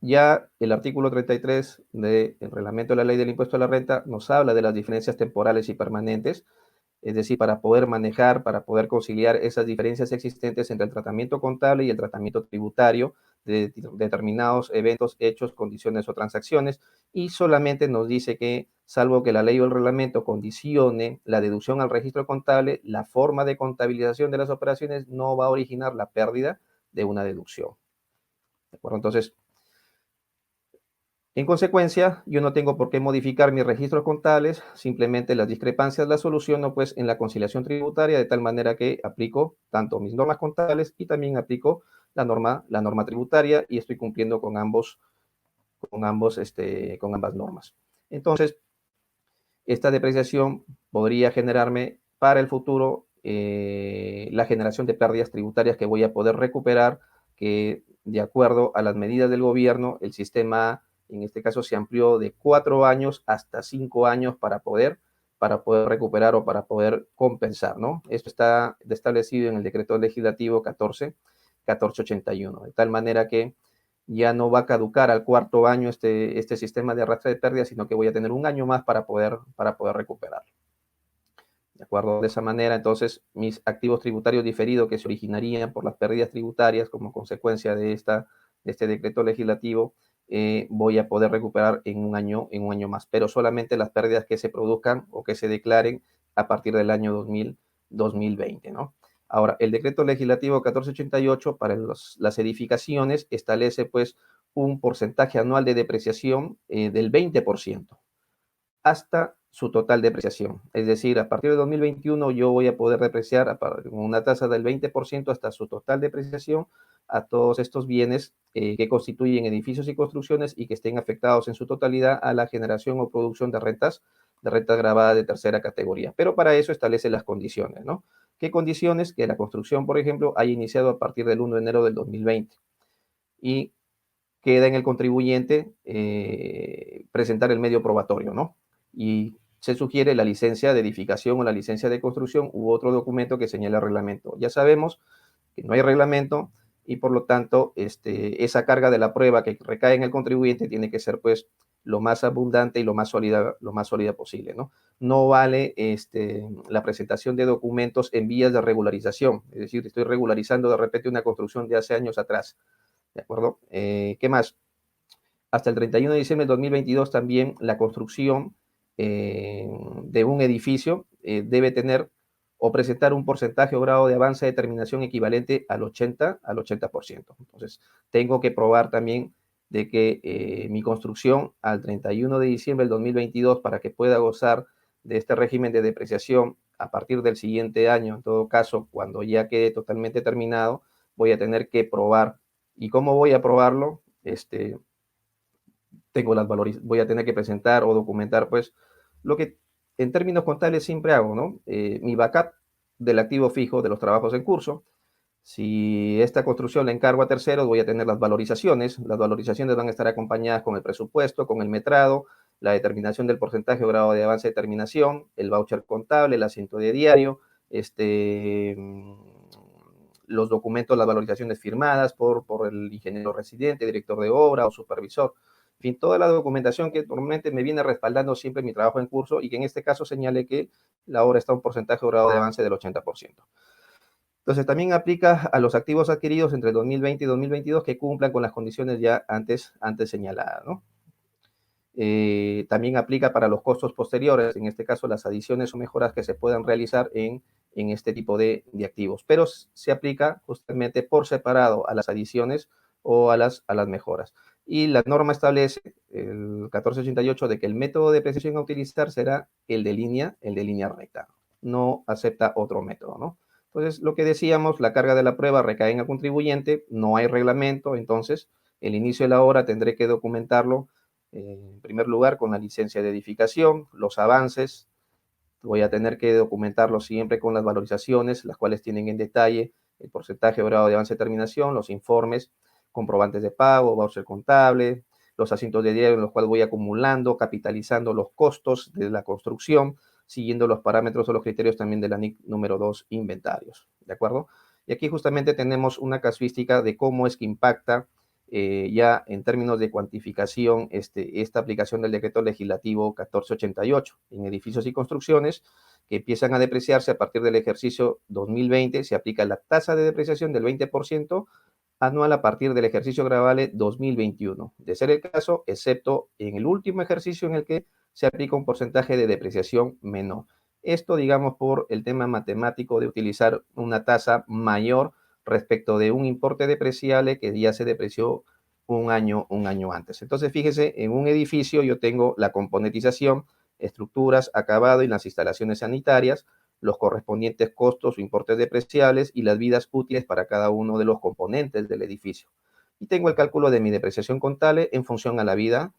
ya el artículo 33 del reglamento de la ley del impuesto a la renta nos habla de las diferencias temporales y permanentes, es decir, para poder manejar, para poder conciliar esas diferencias existentes entre el tratamiento contable y el tratamiento tributario de determinados eventos, hechos, condiciones o transacciones, y solamente nos dice que, salvo que la ley o el reglamento condicione la deducción al registro contable, la forma de contabilización de las operaciones no va a originar la pérdida de una deducción. ¿De acuerdo? Entonces, en consecuencia, yo no tengo por qué modificar mis registros contables, simplemente las discrepancias las soluciono pues en la conciliación tributaria, de tal manera que aplico tanto mis normas contables y también aplico la norma tributaria, y estoy cumpliendo con ambas normas. Entonces, esta depreciación podría generarme para el futuro la generación de pérdidas tributarias que voy a poder recuperar, que de acuerdo a las medidas del gobierno, el sistema en este caso se amplió de 4 años hasta 5 años para poder recuperar o para poder compensar, ¿no? Esto está establecido en el decreto legislativo 1481, de tal manera que ya no va a caducar al 4.º año este sistema de arrastre de pérdidas, sino que voy a tener un año más para poder recuperarlo. ¿De acuerdo? De esa manera, entonces, mis activos tributarios diferidos que se originarían por las pérdidas tributarias como consecuencia de este decreto legislativo, voy a poder recuperar en un año más, pero solamente las pérdidas que se produzcan o que se declaren a partir del año 2020, ¿no? Ahora, el decreto legislativo 1488 para las edificaciones establece pues un porcentaje anual de depreciación del 20% hasta su total depreciación. Es decir, a partir de 2021 yo voy a poder depreciar con una tasa del 20% hasta su total depreciación a todos estos bienes que constituyen edificios y construcciones y que estén afectados en su totalidad a la generación o producción de rentas grabadas de tercera categoría. Pero para eso establece las condiciones, ¿no? ¿Qué condiciones? Que la construcción, por ejemplo, haya iniciado a partir del 1 de enero del 2020 y queda en el contribuyente presentar el medio probatorio, ¿no? Y se sugiere la licencia de edificación o la licencia de construcción u otro documento que señale el reglamento. Ya sabemos que no hay reglamento y por lo tanto esa carga de la prueba que recae en el contribuyente tiene que ser pues lo más abundante y lo más sólida posible, ¿no? No vale la presentación de documentos en vías de regularización, es decir, estoy regularizando de repente una construcción de hace años atrás, ¿de acuerdo? ¿Qué más? Hasta el 31 de diciembre de 2022 también la construcción de un edificio debe tener o presentar un porcentaje o grado de avance de terminación equivalente al 80%. Entonces, tengo que probar también de que mi construcción al 31 de diciembre del 2022, para que pueda gozar de este régimen de depreciación a partir del siguiente año, en todo caso, cuando ya quede totalmente terminado, voy a tener que probar. ¿Y cómo voy a probarlo? Voy a tener que presentar o documentar, pues, lo que en términos contables siempre hago, ¿no? Mi backup del activo fijo de los trabajos en curso. Si esta construcción la encargo a terceros, voy a tener las valorizaciones. Las valorizaciones van a estar acompañadas con el presupuesto, con el metrado, la determinación del porcentaje o grado de avance de terminación, el voucher contable, el asiento de diario, los documentos, las valorizaciones firmadas por el ingeniero residente, director de obra o supervisor. En fin, toda la documentación que normalmente me viene respaldando siempre mi trabajo en curso y que en este caso señale que la obra está a un porcentaje o grado de avance del 80%. Entonces, también aplica a los activos adquiridos entre 2020 y 2022 que cumplan con las condiciones ya antes señaladas, ¿no? También aplica para los costos posteriores, en este caso las adiciones o mejoras que se puedan realizar en este tipo de activos, pero se aplica justamente por separado a las adiciones o a las mejoras. Y la norma establece, el 1488, de que el método de depreciación a utilizar será el de línea recta. No acepta otro método, ¿no? Entonces, lo que decíamos, la carga de la prueba recae en el contribuyente, no hay reglamento, entonces el inicio de la obra tendré que documentarlo en primer lugar con la licencia de edificación, los avances, voy a tener que documentarlo siempre con las valorizaciones, las cuales tienen en detalle el porcentaje o grado de avance de terminación, los informes, comprobantes de pago, voucher contable, los asientos de diario en los cuales voy acumulando, capitalizando los costos de la construcción, siguiendo los parámetros o los criterios también de la NIC número 2, inventarios, ¿de acuerdo? Y aquí justamente tenemos una casuística de cómo es que impacta ya en términos de cuantificación esta aplicación del decreto legislativo 1488 en edificios y construcciones que empiezan a depreciarse a partir del ejercicio 2020. Se aplica la tasa de depreciación del 20% anual a partir del ejercicio gravable 2021, de ser el caso, excepto en el último ejercicio en el que se aplica un porcentaje de depreciación menor. Esto, digamos, por el tema matemático de utilizar una tasa mayor respecto de un importe depreciable que ya se depreció un año antes. Entonces, fíjese, en un edificio yo tengo la componentización, estructuras, acabado y las instalaciones sanitarias, los correspondientes costos o importes depreciables y las vidas útiles para cada uno de los componentes del edificio. Y tengo el cálculo de mi depreciación contable en función a la vida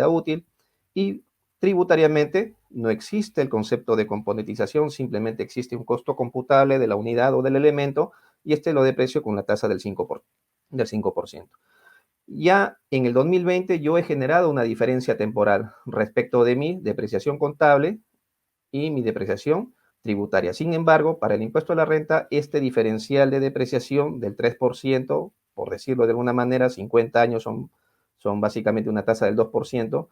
útil, y tributariamente no existe el concepto de componentización, simplemente existe un costo computable de la unidad o del elemento y lo deprecio con la tasa del 5%. Ya en el 2020 yo he generado una diferencia temporal respecto de mi depreciación contable y mi depreciación tributaria. Sin embargo, para el impuesto a la renta, este diferencial de depreciación del 3%, por decirlo de alguna manera, 50 años son básicamente una tasa del 2%,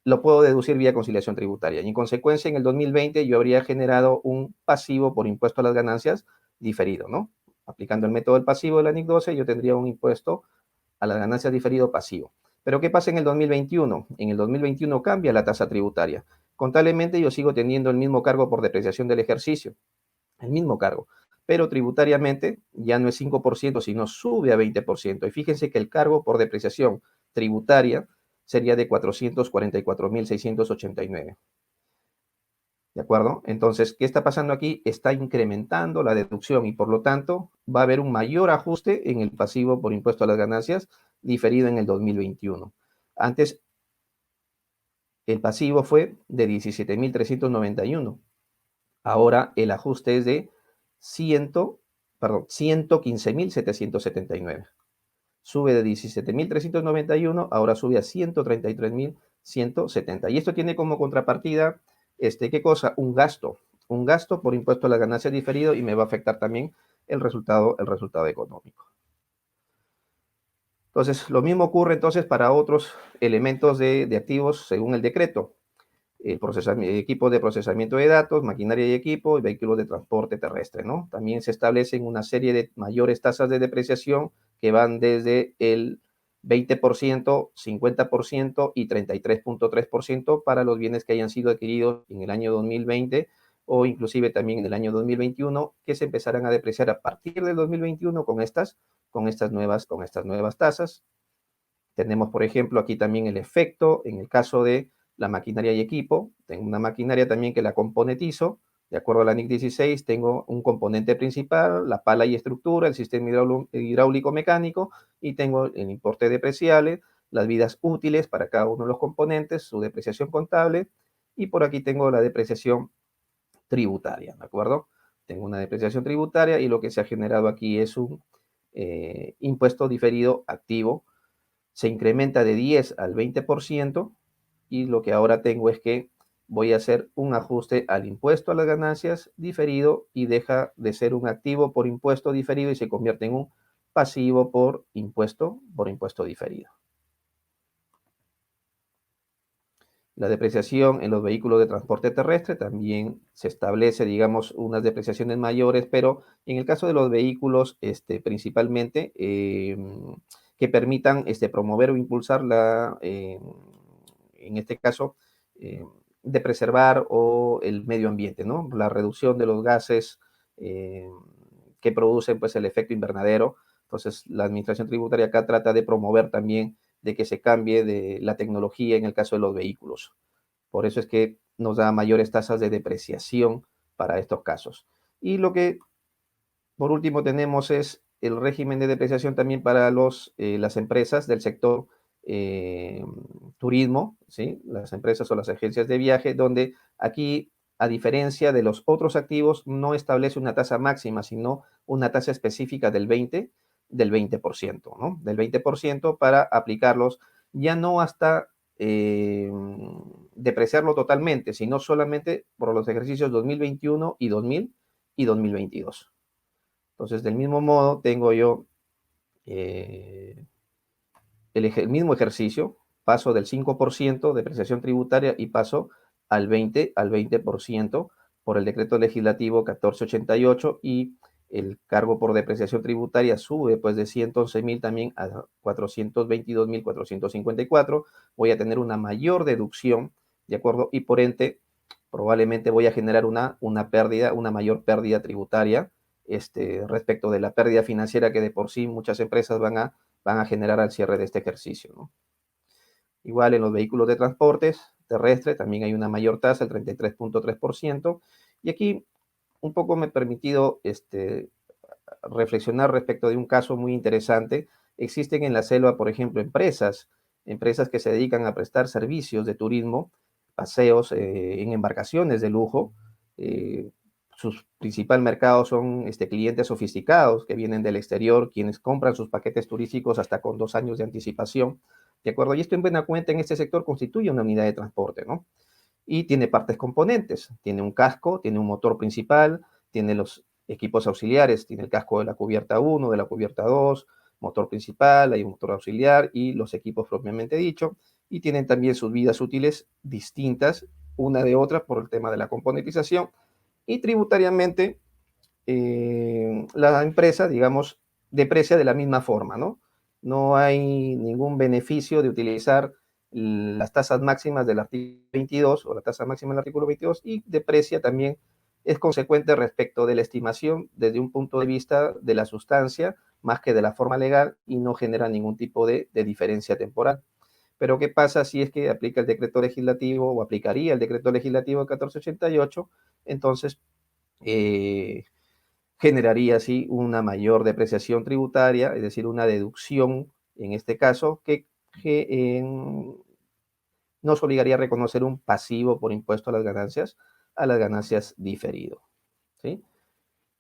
lo puedo deducir vía conciliación tributaria. Y en consecuencia, en el 2020 yo habría generado un pasivo por impuesto a las ganancias diferido, ¿no? Aplicando el método del pasivo del ANIC 12, yo tendría un impuesto a las ganancias diferido pasivo. Pero ¿qué pasa en el 2021? En el 2021 cambia la tasa tributaria. Contablemente yo sigo teniendo el mismo cargo por depreciación del ejercicio, el mismo cargo, pero tributariamente ya no es 5%, sino sube a 20%. Y fíjense que el cargo por depreciación tributaria sería de 444.689. ¿De acuerdo? Entonces, ¿qué está pasando aquí? Está incrementando la deducción y por lo tanto va a haber un mayor ajuste en el pasivo por impuesto a las ganancias diferido en el 2021. Antes, el pasivo fue de 17.391. Ahora el ajuste es de 115.779. Sube de 17.391, ahora sube a 133.170. Y esto tiene como contrapartida, ¿qué cosa? Un gasto por impuesto a las ganancias diferido y me va a afectar también el resultado económico. Entonces, lo mismo ocurre entonces para otros elementos de activos según el decreto. Equipos de procesamiento de datos, maquinaria y equipo, y vehículos de transporte terrestre, ¿no? También se establecen una serie de mayores tasas de depreciación que van desde el 20%, 50% y 33.3% para los bienes que hayan sido adquiridos en el año 2020 o inclusive también en el año 2021, que se empezarán a depreciar a partir del 2021 con estas nuevas tasas. Tenemos, por ejemplo, aquí también el efecto en el caso de la maquinaria y equipo. Tengo una maquinaria también que la componentizo. De acuerdo a la NIC 16, tengo un componente principal, la pala y estructura, el sistema hidráulico mecánico, y tengo el importe depreciable, las vidas útiles para cada uno de los componentes, su depreciación contable, y por aquí tengo la depreciación tributaria, ¿de acuerdo? Tengo una depreciación tributaria y lo que se ha generado aquí es un impuesto diferido activo. Se incrementa de 10 al 20%. Y lo que ahora tengo es que voy a hacer un ajuste al impuesto a las ganancias diferido y deja de ser un activo por impuesto diferido y se convierte en un pasivo por impuesto diferido. La depreciación en los vehículos de transporte terrestre también se establece, digamos, unas depreciaciones mayores, pero en el caso de los vehículos, principalmente, que permitan promover o impulsar en este caso, de preservar el medio ambiente, ¿no? La reducción de los gases que producen pues, el efecto invernadero. Entonces, la administración tributaria acá trata de promover también de que se cambie de la tecnología en el caso de los vehículos. Por eso es que nos da mayores tasas de depreciación para estos casos. Y lo que, por último, tenemos es el régimen de depreciación también para las empresas del sector turismo, ¿sí? Las empresas o las agencias de viaje, donde aquí, a diferencia de los otros activos, no establece una tasa máxima, sino una tasa específica del 20%, ¿no? Del 20% para aplicarlos ya no hasta depreciarlo totalmente, sino solamente por los ejercicios 2021 y 2022. Entonces, del mismo modo, tengo yo el mismo ejercicio, paso del 5% de depreciación tributaria y paso al 20% por el decreto legislativo 1488 y el cargo por depreciación tributaria sube pues de 111.000 también a 422.454. Voy a tener una mayor deducción, ¿de acuerdo? Y por ende, probablemente voy a generar una mayor pérdida tributaria respecto de la pérdida financiera que de por sí muchas empresas van a generar al cierre de este ejercicio, ¿no? Igual en los vehículos de transportes terrestre también hay una mayor tasa, el 33.3%. Y aquí un poco me he permitido reflexionar respecto de un caso muy interesante. Existen en la selva, por ejemplo, empresas que se dedican a prestar servicios de turismo, paseos en embarcaciones de lujo. Sus principal mercado son clientes sofisticados que vienen del exterior, quienes compran sus paquetes turísticos hasta con 2 años de anticipación. ¿De acuerdo? Y esto en buena cuenta en este sector constituye una unidad de transporte, ¿no? Y tiene partes componentes, tiene un casco, tiene un motor principal, tiene los equipos auxiliares, tiene el casco de la cubierta 1, de la cubierta 2, motor principal, hay un motor auxiliar y los equipos propiamente dicho, y tienen también sus vidas útiles distintas una de otra por el tema de la componentización, y tributariamente la empresa, digamos, deprecia de la misma forma, ¿no? No hay ningún beneficio de utilizar las tasas máximas del artículo 22 o la tasa máxima del artículo 22 y deprecia también, es consecuente respecto de la estimación desde un punto de vista de la sustancia más que de la forma legal y no genera ningún tipo de diferencia temporal. Pero ¿qué pasa si es que aplica el decreto legislativo o aplicaría el decreto legislativo 1488? Entonces, generaría así una mayor depreciación tributaria, es decir, una deducción, en este caso, que nos obligaría a reconocer un pasivo por impuesto a las ganancias diferido, ¿sí?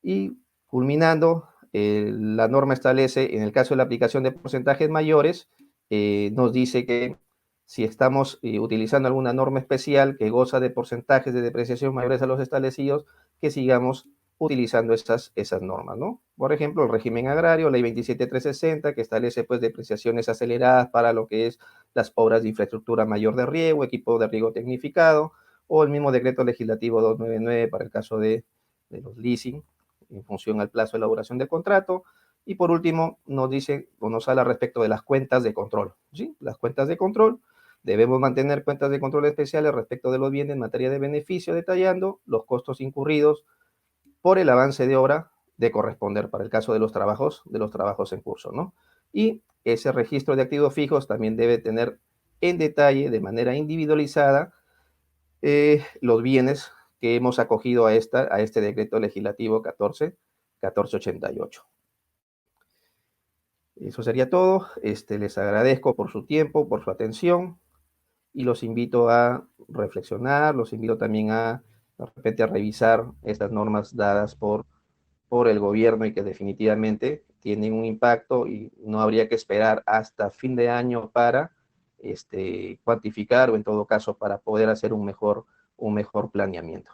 Y culminando, la norma establece, en el caso de la aplicación de porcentajes mayores, nos dice que si estamos utilizando alguna norma especial que goza de porcentajes de depreciación mayores a los establecidos, que sigamos utilizando esas normas, ¿no? Por ejemplo, el régimen agrario, ley 27360, que establece pues depreciaciones aceleradas para lo que es las obras de infraestructura mayor de riego, equipo de riego tecnificado, o el mismo decreto legislativo 299 para el caso de los leasing, en función al plazo de elaboración del contrato. Y por último, nos dice o nos habla respecto de las cuentas de control, ¿sí? Las cuentas de control, debemos mantener cuentas de control especiales respecto de los bienes en materia de beneficio, detallando los costos incurridos por el avance de obra de corresponder para el caso de los trabajos en curso, ¿no? Y ese registro de activos fijos también debe tener en detalle, de manera individualizada, los bienes que hemos acogido a este decreto legislativo 1488. Eso sería todo. Les agradezco por su tiempo, por su atención y los invito a reflexionar, los invito también de repente a revisar estas normas dadas por el gobierno y que definitivamente tienen un impacto y no habría que esperar hasta fin de año para cuantificar o en todo caso para poder hacer un mejor planeamiento.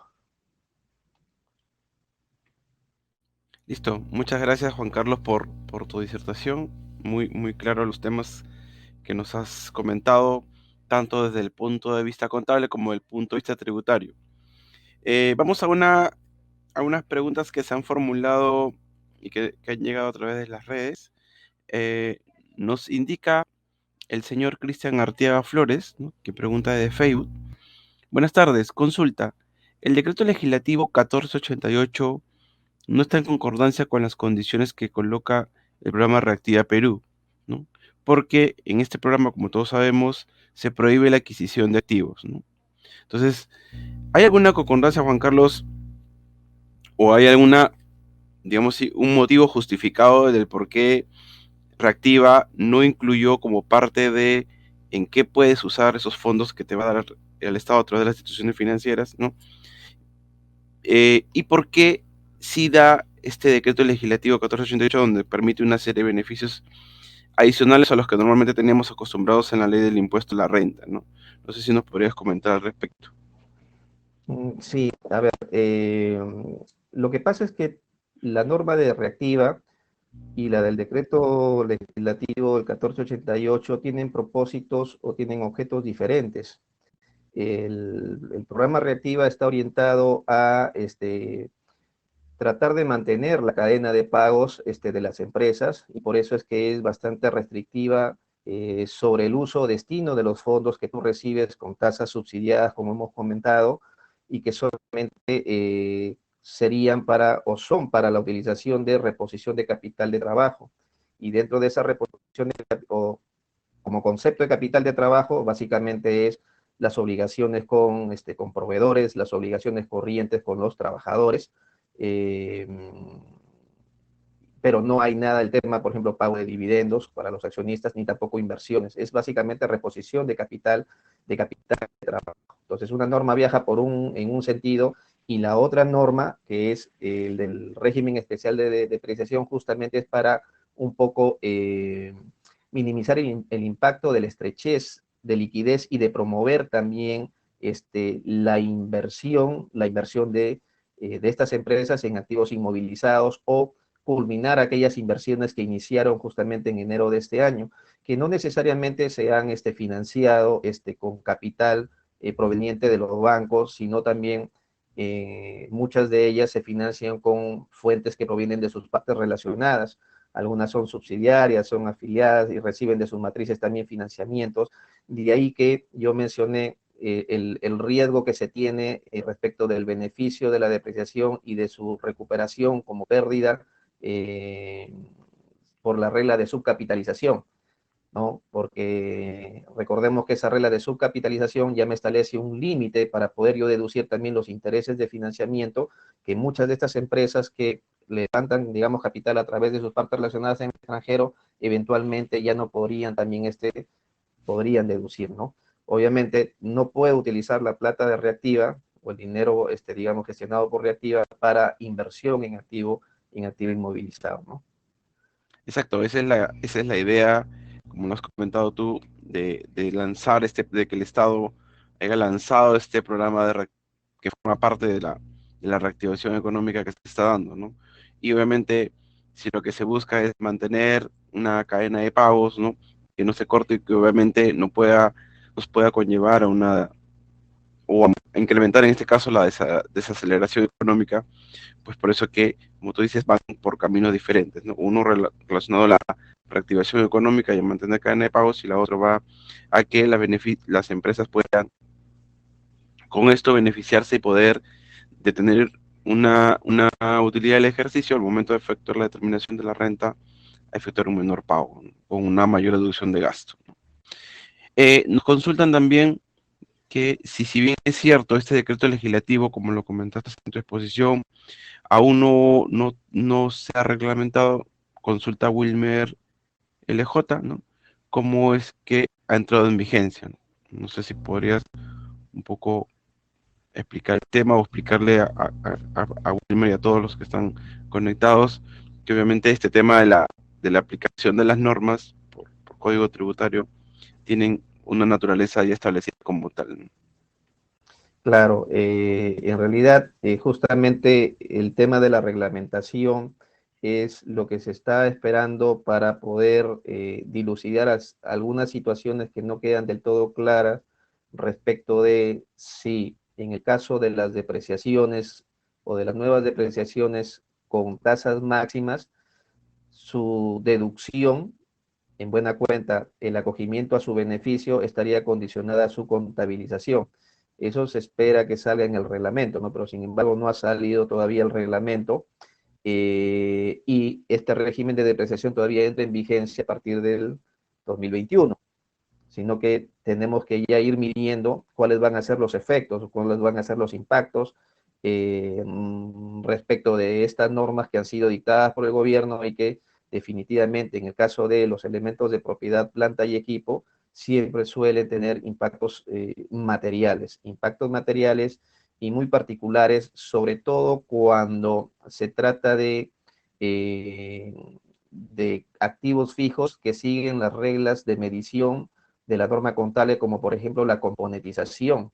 Listo. Muchas gracias, Juan Carlos, por tu disertación. Muy, muy claro los temas que nos has comentado, tanto desde el punto de vista contable como desde el punto de vista tributario. Vamos a unas preguntas que se han formulado y que han llegado a través de las redes. Nos indica el señor Cristian Arteaga Flores, ¿no?, que pregunta desde Facebook. Buenas tardes, consulta. El decreto legislativo 1488 no está en concordancia con las condiciones que coloca el programa Reactiva Perú, ¿no? Porque en este programa, como todos sabemos, se prohíbe la adquisición de activos, ¿no? Entonces, ¿hay alguna concordancia, Juan Carlos, o hay alguna, digamos, sí, un motivo justificado del por qué Reactiva no incluyó como parte de en qué puedes usar esos fondos que te va a dar el Estado a través de las instituciones financieras, ¿no? Y por qué sí da este decreto legislativo 1488 donde permite una serie de beneficios adicionales a los que normalmente teníamos acostumbrados en la ley del impuesto a la renta, ¿no? No sé si nos podrías comentar al respecto. Sí, a ver, lo que pasa es que la norma de Reactiva y la del decreto legislativo del 1488 tienen propósitos o tienen objetos diferentes. El programa Reactiva está orientado a tratar de mantener la cadena de pagos de las empresas, y por eso es que es bastante restrictiva sobre el uso o destino de los fondos que tú recibes con tasas subsidiadas, como hemos comentado, y que solamente serían para o son para la utilización de reposición de capital de trabajo. Y dentro de esa reposición o como concepto de capital de trabajo, básicamente es las obligaciones con proveedores, las obligaciones corrientes con los trabajadores, eh, pero no hay nada del tema, por ejemplo, pago de dividendos para los accionistas, ni tampoco inversiones. Es básicamente reposición de capital de trabajo. Entonces, una norma viaja en un sentido, y la otra norma, que es el del régimen especial de depreciación, justamente es para un poco minimizar el impacto de la estrechez de liquidez y de promover también la inversión de estas empresas en activos inmovilizados, o culminar aquellas inversiones que iniciaron justamente en enero de este año, que no necesariamente se han financiado con capital proveniente de los bancos, sino también muchas de ellas se financian con fuentes que provienen de sus partes relacionadas. Algunas son subsidiarias, son afiliadas y reciben de sus matrices también financiamientos. De ahí que yo mencioné el riesgo que se tiene respecto del beneficio de la depreciación y de su recuperación como pérdida por la regla de subcapitalización, ¿no? Porque recordemos que esa regla de subcapitalización ya me establece un límite para poder yo deducir también los intereses de financiamiento que muchas de estas empresas que levantan, digamos, capital a través de sus partes relacionadas en el extranjero, eventualmente ya no podrían también podrían deducir, ¿no? Obviamente no puedo utilizar la plata de Reactiva o el dinero, digamos, gestionado por Reactiva para inversión en activo inmovilizado, ¿no? Exacto, esa es la idea, como lo has comentado tú, de lanzar de que el Estado haya lanzado este programa que forma parte de la reactivación económica que se está dando, ¿no? Y obviamente, si lo que se busca es mantener una cadena de pagos, ¿no? Que no se corte y que obviamente nos pueda conllevar a o a incrementar en este caso la desaceleración económica, pues por eso que, como tú dices, van por caminos diferentes, ¿no? Uno relacionado a la reactivación económica y a mantener cadena de pagos, y la otra va a que las empresas puedan con esto beneficiarse y poder de tener una utilidad del ejercicio al momento de efectuar la determinación de la renta, a efectuar un menor pago, ¿no? Con una mayor reducción de gasto, ¿no? Nos consultan también que si bien es cierto, este decreto legislativo, como lo comentaste en tu exposición, aún no se ha reglamentado, consulta a Wilmer LJ, ¿no? ¿Cómo es que ha entrado en vigencia? ¿No? No sé si podrías un poco explicar el tema o explicarle a Wilmer y a todos los que están conectados que obviamente este tema de la aplicación de las normas por código tributario tienen una naturaleza ya establecida como tal, ¿no? Claro, en realidad, justamente el tema de la reglamentación es lo que se está esperando para poder dilucidar algunas situaciones que no quedan del todo claras respecto de si en el caso de las depreciaciones o de las nuevas depreciaciones con tasas máximas, su deducción, en buena cuenta, el acogimiento a su beneficio estaría condicionada a su contabilización. Eso se espera que salga en el reglamento, ¿no? Pero sin embargo no ha salido todavía el reglamento, y este régimen de depreciación todavía entra en vigencia a partir del 2021, sino que tenemos que ya ir midiendo cuáles van a ser los efectos, cuáles van a ser los impactos respecto de estas normas que han sido dictadas por el gobierno, y que definitivamente en el caso de los elementos de propiedad, planta y equipo, siempre suelen tener impactos materiales y muy particulares, sobre todo cuando se trata de activos fijos que siguen las reglas de medición de la norma contable, como por ejemplo la componentización,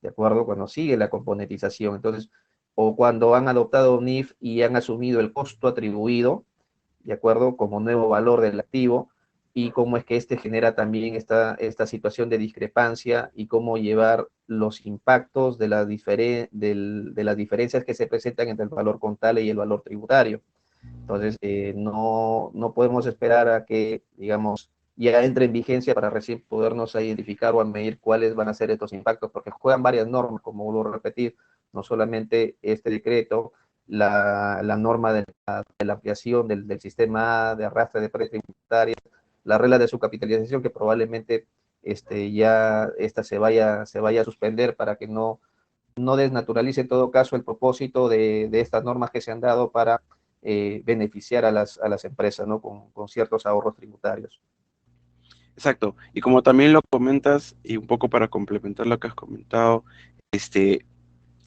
¿de acuerdo? Cuando sigue la componentización, entonces, o cuando han adoptado NIF y han asumido el costo atribuido, ¿de acuerdo? Como nuevo valor del activo, y cómo es que este genera también esta situación de discrepancia y cómo llevar los impactos de las diferencias que se presentan entre el valor contable y el valor tributario. Entonces, no podemos esperar a que, digamos, ya entre en vigencia para recién podernos identificar o a medir cuáles van a ser estos impactos, porque juegan varias normas, como vuelvo a repetir, no solamente este decreto, la norma de la ampliación del sistema de arrastre de pretributarias, la regla de su capitalización, que probablemente ya esta se vaya a suspender para que no desnaturalice en todo caso el propósito de estas normas que se han dado para beneficiar a las empresas, ¿no? Con ciertos ahorros tributarios. Exacto. Y como también lo comentas, y un poco para complementar lo que has comentado,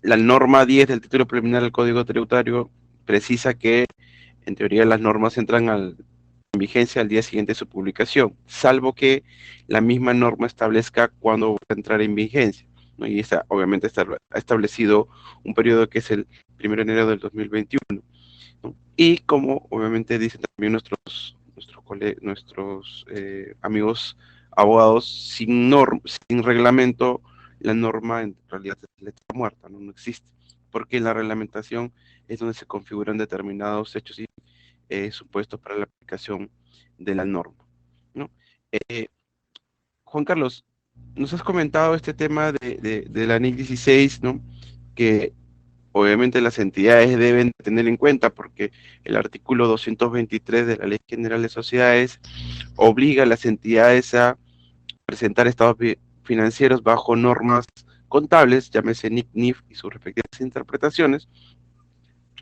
la norma 10 del título preliminar del Código Tributario precisa que, en teoría, las normas entran en vigencia al día siguiente de su publicación, salvo que la misma norma establezca cuándo va a entrar en vigencia, ¿no? Y esta, obviamente, ha establecido un periodo que es el 1 de enero del 2021, ¿no? Y como obviamente dicen también nuestros amigos abogados, sin reglamento, la norma en realidad es letra muerta, ¿no? No existe, porque en la reglamentación es donde se configuran determinados hechos y supuestos para la aplicación de la norma, ¿no? Juan Carlos, nos has comentado este tema de la NIC 16, ¿no? Que obviamente las entidades deben tener en cuenta porque el artículo 223 de la Ley General de Sociedades obliga a las entidades a presentar estados financieros bajo normas contables, llámese NIC, NIF y sus respectivas interpretaciones,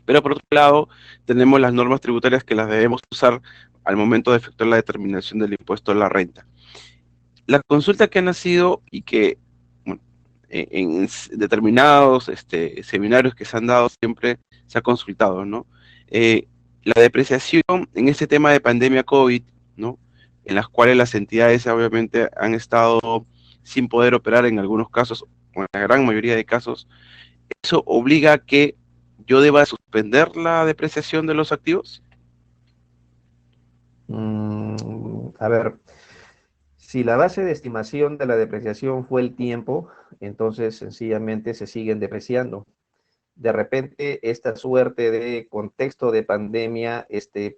pero por otro lado tenemos las normas tributarias que las debemos usar al momento de efectuar la determinación del impuesto a la renta. La consulta que ha nacido y que, bueno, en determinados seminarios que se han dado siempre se ha consultado, ¿no? La depreciación en este tema de pandemia COVID, ¿no? En las cuales las entidades obviamente han estado sin poder operar en algunos casos, o en la gran mayoría de casos, ¿eso obliga a que yo deba suspender la depreciación de los activos? A ver, si la base de estimación de la depreciación fue el tiempo, entonces sencillamente se siguen depreciando. De repente, esta suerte de contexto de pandemia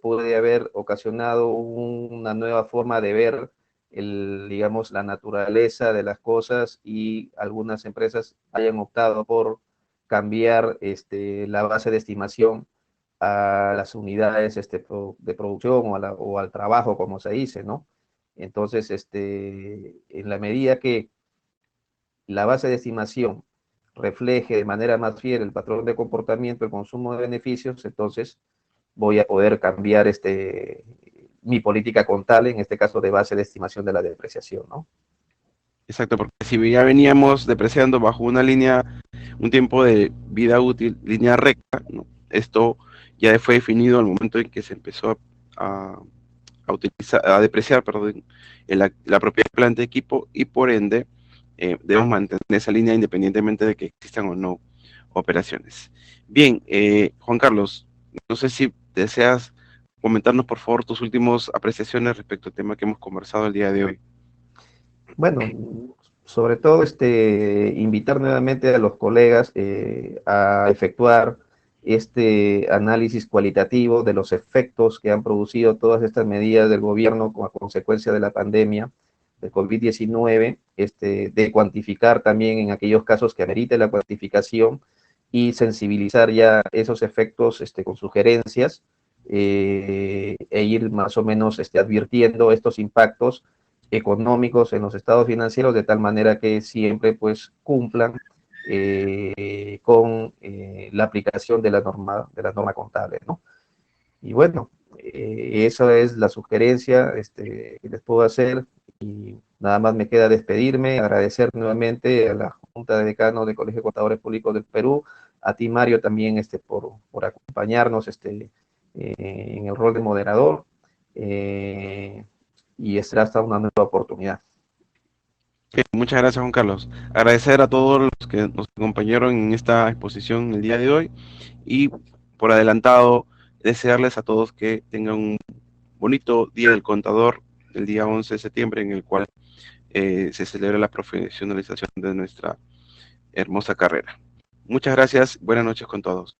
puede haber ocasionado una nueva forma de ver digamos, la naturaleza de las cosas, y algunas empresas hayan optado por cambiar la base de estimación a las unidades de producción o al trabajo, como se dice, ¿no? Entonces, en la medida que la base de estimación refleje de manera más fiel el patrón de comportamiento, el consumo de beneficios, entonces voy a poder cambiar mi política contable, en este caso de base de estimación de la depreciación, ¿no? Exacto, porque si ya veníamos depreciando bajo una línea, un tiempo de vida útil, línea recta, ¿no? Esto ya fue definido al momento en que se empezó a depreciar, perdón, la propia planta de equipo, y por ende debemos mantener esa línea independientemente de que existan o no operaciones. Bien, Juan Carlos, no sé si deseas comentarnos por favor tus últimas apreciaciones respecto al tema que hemos conversado el día de hoy. Bueno, sobre todo invitar nuevamente a los colegas a efectuar este análisis cualitativo de los efectos que han producido todas estas medidas del gobierno como consecuencia de la pandemia de COVID-19, de cuantificar también en aquellos casos que amerite la cuantificación, y sensibilizar ya esos efectos con sugerencias, e ir más o menos advirtiendo estos impactos económicos en los estados financieros, de tal manera que siempre pues cumplan con la aplicación de la norma contable, ¿no? Y bueno, esa es la sugerencia que les puedo hacer, y nada más me queda despedirme, agradecer nuevamente a la Junta de Decanos del Colegio de Contadores Públicos del Perú, a ti, Mario, también por acompañarnos en el rol de moderador, y será hasta una nueva oportunidad. Bien, muchas gracias, Juan Carlos. Agradecer a todos los que nos acompañaron en esta exposición el día de hoy, y por adelantado desearles a todos que tengan un bonito Día del Contador, el día 11 de septiembre, en el cual se celebra la profesionalización de nuestra hermosa carrera. Muchas gracias, buenas noches con todos.